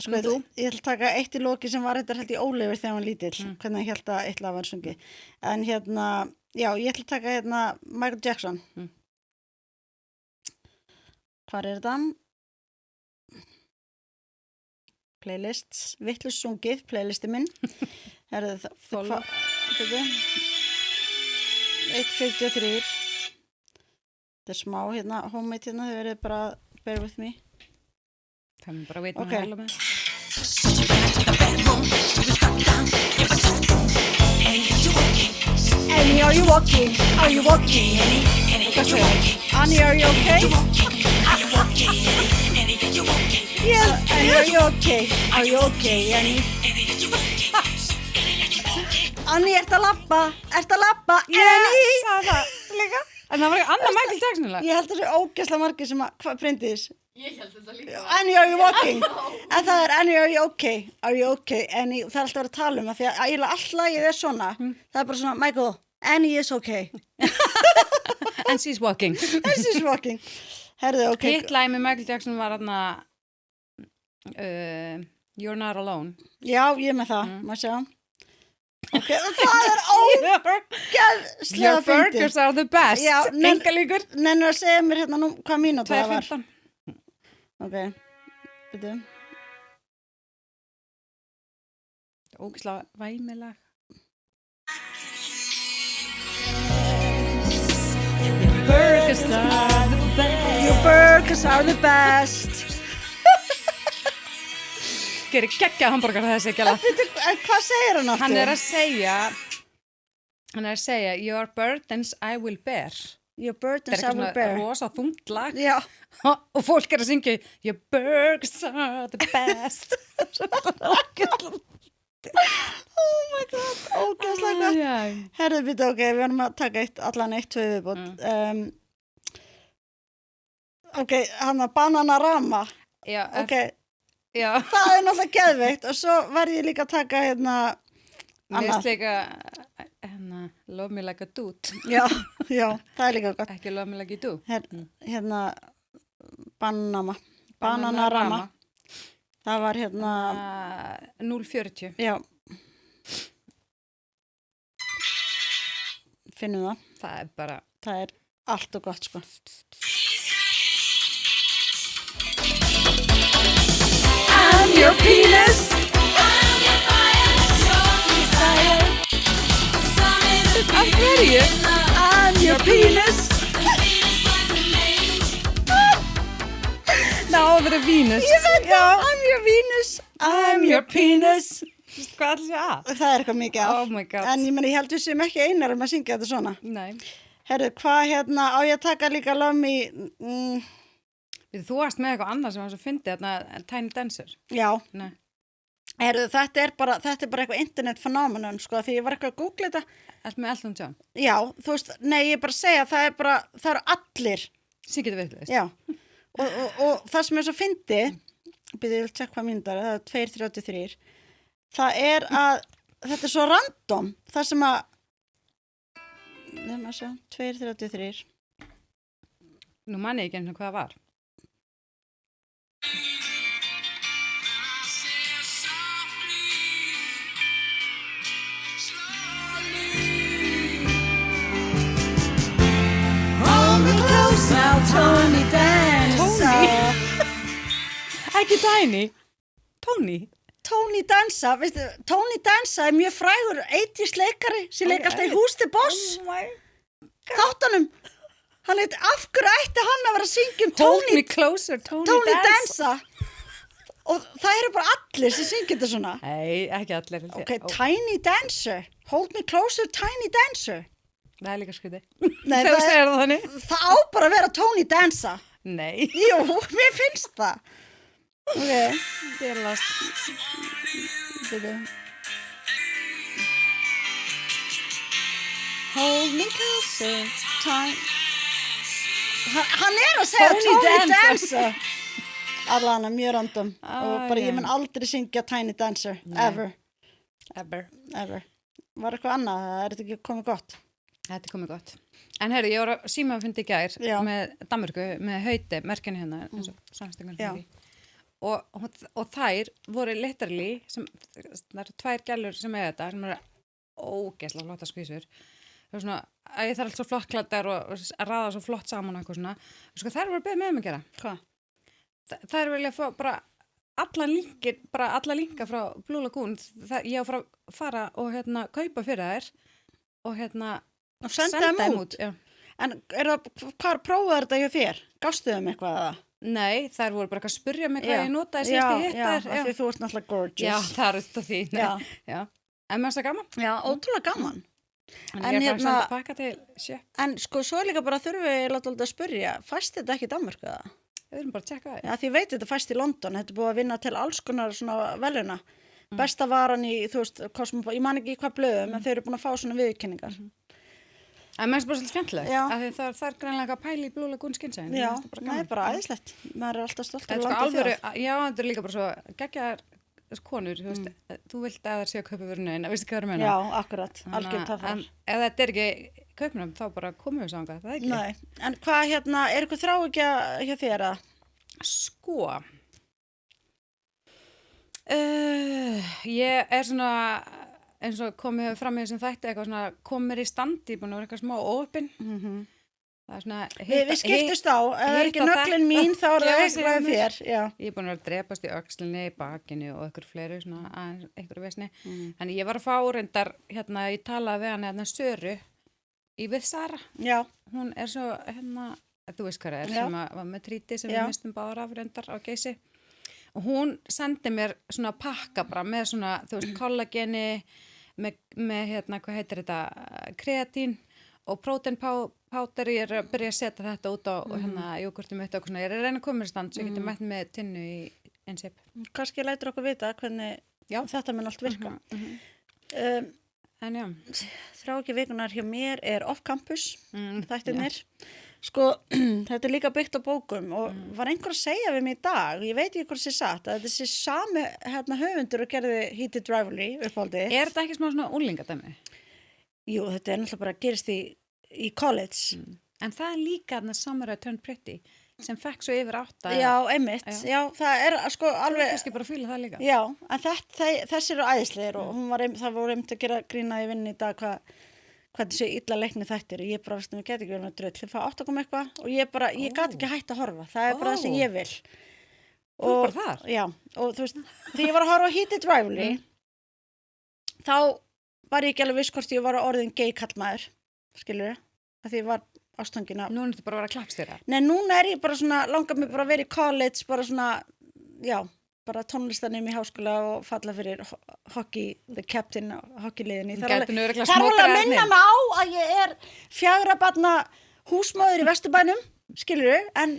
sko, En þú? ég ætla að taka eitt í loki sem var þetta held í Ólefur þegar hann var lítill, hvernig ég held að eitt lag var sungi. En hérna, já, ég ætla að taka hérna Michael Jackson. Hvar er þetta? Playlists, vitlaust sungið, playlisti minn. Herðu, Follow. Þetta 1.43. Þetta smá hérna, homemade hérna, þau verið bara bear with me. Það er bara að veita Ok. með með. Annie, are you walking? Are you walking, Annie? Hvað segir það? Annie, are you okay? Yeah, Annie, are you okay? Are you okay, Annie? Annie, ert að labba? Ert að labba? Annie! Það líka. En það var ekki annað Michael Jackson lega. Ég held að það er ógeðslega margir sem að, hvað prindið þess? Ég held þetta líka. Annie, are you walking? En það er Annie, are you okay? Are you okay? Annie, það er alltaf að vera að tala um það því að eiginlega all lagið er svona. Það er bara svona, Michael, Annie is okay. And she's walking. And she's walking. Herðu, ok. Hitt lag með Michael Jackson var þarna You're Not Alone. Já, ég er með það, maður sjá. Ok, það er ógeðslega Your burgers are the best. Já, Enga líkur. Nennir að segja mér hérna nú hvað mínútu það var. 2.15. Ok, byrju. Ógislega væmilag. Burgers are the best. Your burgers are the best. Gerir geggjað hambúrgar þessi ekki alveg. Byrju, hvað segir hann aftur? Hann er að segja Your burdens I will bear. Your Það burdens er I will eitthvað bear. svona rosa þungt lag. Já, Og fólk er að syngja Your burgers are the best. oh my god, ógeðslega gott. Já. Herðu, byrju, ok, við erum að taka allan 1, 2 viðbútt. Ok, hann að Bananarama. Já, Ok, já. það er náttúrulega geðveikt og svo verð ég líka að taka hérna Mér annað. finnst líka Love me like a dude. Já, já, það er líka gott. Ekki love me like you do. Hérna, Bananarama. Það var hérna, 0.40. já. Finnum það. Það er bara Það er allt og gott, sko. I'm your penis. Af hverju? I'm your penis. Ná, það er Venus. Ég veit það, I'm your Venus. I'm your penis. Hvað ætla sér að? Það er eitthvað mikið af. Oh my god. En ég meni, ég held við sem ekki einar að syngja þetta svona. Nei. Herru, hvað hérna, á ég að taka líka Love Me, Þú varst með eitthvað annað sem var svo fyndið, þarna Tiny Dancer. já. Nei. Herru, þetta er bara eitthvað internet phenomenon, sko, því ég var eitthvað að googla þetta. Ertu með Elton John? Já, þú veist, nei, ég er bara að segja, það eru allir, Sigurður Vitlaust. já. Og það sem er svo fyndið, byrju, ég vil tjekka hvað mínútur, það er 2.33, það er að, þetta er svo random, það sem að, nefnum að sjá, 2.33. Nú manni ég ekki eins og hvað það var. Hold me close now, Tony Danza. Ekki Tiny. Tony. Tony Danza, veistu, Tony Danza er mjög frægur 80s leikari sem leik alltaf í Who's the Boss þáttunum. Hann heit, af hverju ætti hann að vera að syngja um Hold me Tony closer, Tony Danza. Og það eru bara allir sem syngja þetta svona. Nei, ekki allir. held ég. Ok, Ó, Tiny Dancer. Hold me closer, Tiny Dancer. það er líka skrítið. Nei, Þegar þú það, segir það þannig. það á bara að vera Tony Danza. Nei. Jú, mér finnst það. Ok, Delast. byrju. Hold me closer, Tiny. Hann er að segja Tony Tony Dancer. Dancer. Allan er mjög random. Og bara já. ég mun aldrei syngja Tiny Dancer. Ever. Ever. Ever. Var eitthvað annað? Það er þetta ekki komið gott? Þetta er komið gott. En herru, ég var að síma að fundi í gær Já. með Danmörku, með Hauti, merkjani hérna, eins og samstingur Já. hérna. Og þær voru literally, það eru 2 gælur sem eiga þetta, sem eru ógeðslega flotta skvísur. Það er svona, að ég þarf allt svo flott kladdar og að raða svo flott saman og eitthvað svona. Og sko, þær voru beðið með að gera. Hvað? Þær vilja fá bara alla linka frá Blue Lagoon, ég á að fara og kaupa fyrir þær og Og senda þeim út. já. En hvað prófaði þetta hjá þér? Gastu þeim eitthvað að það? Nei, þær voru bara eitthvað að spyrja mig hvað ég notaði síðast ég hitt þær. Já, af því þú ert náttúrulega gorgeous. Já, það er þetta því. Já. En mér finnst það gaman. Já, ótrúlega gaman. En ég er að senda pakka til Shep. En sko, svo líka bara þurfum við að spyrja, fæst þetta ekki í Danmörku eða? Við erum bara að tjekka það. Já, því ég veit þetta fæst í London, þetta er búið að vinna til alls konar svona veluna. Besta varan í, þú veist, ég man ekki í hvað blöðum, en þau eru búin að fá svona viðurkenningar. En mér finnst bara svolítið skemmtilegt, Já. af því það er greinlega að pæla í Blue Lagoon skynsæðin. Já, nei, bara æðislegt. Maður er alltaf stoltur En af sko landi alvöru, þjóð. já, þetta er líka bara svo geggjaðar konur, þú veist, þú vilt að það sé að kaupa vöruna, veistu hvað það er að meina? Já, akkurat, algjörn töffar. En ef þetta er ekki kaupnum, þá bara komum við sanga, það er ekki? Nei, en hvað er eitthvað þrá ekki hjá þér að? Sko, ég er svona, eins og komið fram í þessum þætti, eitthvað svona, komið í standi, búin að vera eitthvað smá óöppin. Það er svona... Við skiptust á, ef það er ekki nöglin mín, þá er það eitthvað þér. Já. Ég er búin að vera að drepast í öxlinni, bakinu og einhver fleiri, svona, einhverju vesni. Þannig ég var að fá reyndar, ég talaði við hann Söru í við Sara. Já. Hún er svo, þú veist hvað það er, sem var með tríti sem við mistum báðar af reyndar á Geysi. Og hún sendi mér svona pakka bara með svona, þú veist, kollageni, með hvað heitir þetta, kreatín og protein powder. Ég er að byrja að setja þetta út á jógurtum mitt og svona. Ég er að reyna að koma í stand svo ég geti mætt með tinnu í einsip. Kannski lætur okkur vita hvernig þetta mun allt virka. En já. Þrá ekki vikunar hjá mér er off-campus, þættirnir. Sko, þetta er líka byggt á bókum og var einhver að segja við mig í dag, ég veit ekki hvað sé satt, að þetta sé sami höfundur og gerði Heated Rivalry uppáldið. Er þetta ekki smá svona úlingadæmi? Jú, þetta er náttúrulega bara gerist í college. En það er líka þarna Summer I Turned Pretty sem fekk svo yfir 8. Já, einmitt. Já, það er sko alveg... Þú kannski bara fíla það líka. Já, en þessi eru æðislegir og það voru einmitt að gera grína í vinnu í dag hvað þessi illa leikni þættir og ég bara veist að mér geti ekki verið með drull. Ég fá 8 eitthvað og ég gat ekki hætt að horfa. Það er bara það sem ég vil. Þú er bara þar? Já, og þú veist, þegar ég var að horfa á Heated Rivalry, þá var ég ekki alveg viss hvort ég var orðin gay kallmaður, skilur að því ég var ástangina. Nú er þetta bara að vera klappstýra? Nei, núna er ég bara svona, langar mig bara að vera í college, bara svona, já, bara tónlistanum í háskóla og falla fyrir hockey, the captain hockeyliðinni. Það er alveg að minna mig á að ég er 4 barna húsmóður í Vesturbænum, skilur en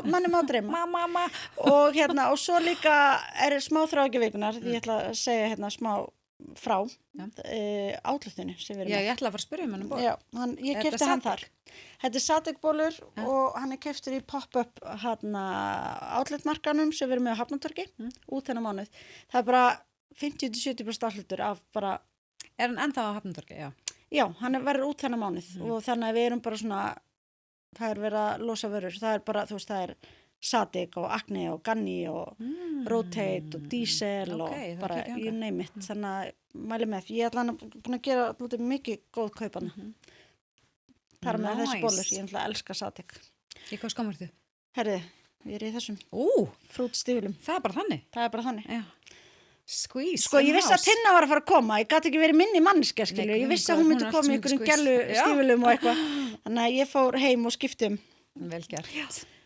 manni má dreyma. Mamma. Og og svo líka er smá þrákjavikunar, því ég ætla að segja smá frá átlutinu sem við erum með. Já, ég ætla að fara að spyrja hann Já, ég keypti hann þar. Þetta er Sadek-bólur og hann er keyptur í pop-up átlutmarkanum sem við erum með á Hafnartorgi út þennan mánuð. Það er bara 50-70% afhlutur af bara... Er hann ennþá á Hafnartorgi, já? Já, hann verður út þennan mánuð og þannig að við erum bara svona, það er verið að losa vörur. Það er bara, þú veist, það er Sadek og Acne og Ganni og Rotate og Diesel og bara you name it. Þannig að mæli með. Ég ætla hann búin að gera mikið góð kaupana. Þar með þessi bólur. Ég ætla að elska Sadek. Í hvað skamur þú? Herði, ég er í þessum frútstífilum. Það er bara þannig? Það er bara þannig. Já. Squeeze. Sko, ég vissi að Tinna var að fara að koma. Ég gat ekki verið minni manneskja, skilur. Ég vissi að hún myndi koma í einhverjum gælu stífilum og eitthvað. Þannig að ég fór heim og skiptum. Vel gert.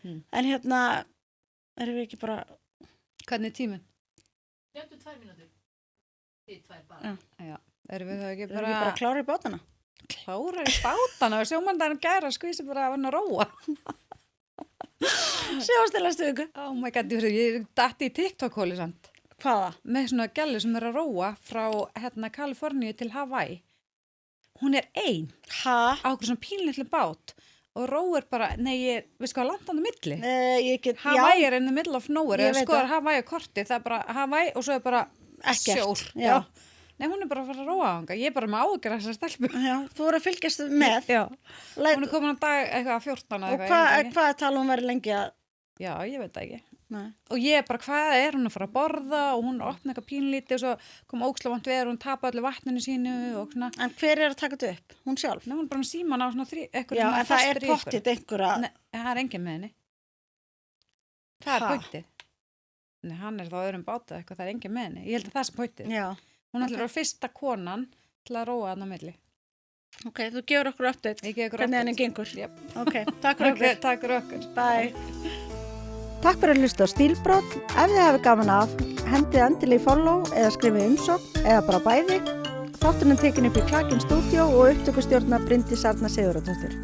En erum við ekki bara... Hvernig er tíminn? 32 mínútur. Þið 2 bara. Já. Erum við þá ekki bara... Erum við bara klára í bátana? Klára í bátana? Og sjómandarinn gæra skvísi bara að vera að róa. Sjóstilastu ykkur. Oh my god, ég dætti í TikTok-hóli samt. Hvaða? Með svona gælu sem er að róa frá Kaliforníu til Hawaii. Hún er ein. Á okkur svona pínlitlu bát. Og róir bara, við sko að landa á milli. Hawaii er in the middle of nowhere. Ég skoðar Hawaii korti, það er bara Hawaii og svo er bara sjór. Já. Nei, hún er bara að fara að róa á hanga. Ég er bara með áhyggjur af þessar stelpu. Já, þú voru að fylgjast með. Já. Hún er komin á dag eitthvað 14 eða eitthvað. Og hvað tala hún verið lengi að? Já, ég veit það ekki. Nei. Og ég bara, hvað er hún að fara að borða og hún opna eitthvað pínlítið og svo kom ógeðslega vont veður og hún tapaði öllu vatninu sínu og svona. En hver er að taka þetta upp? Hún sjálf? Nei, hún er bara með síman á svona eitthvað. Já, en það er pottitt einhverja. Nei, það er engin með henni. Það er pointið. Nei, hann þá öðrum báta eitthvað, það engin með henni. Ég held að það sem pointið. Já. Hún ætlar að vera fyrsta konan til að róa hann á milli. Ok, þú gefur okkur update. Ég gef ykkur hvernig henni gengur. Ok, takk fyrir okkur. Takk fyrir okkur. Bye. Takk fyrir að hlusta á Stílbrot. Ef þið hafið gaman af, hendið endilega í follow eða skrifið umsókn eða bara bæði. Þátturinn tekin upp í Klakin Studio og upptökustjórna Bryndís Arna Sigurðardóttir.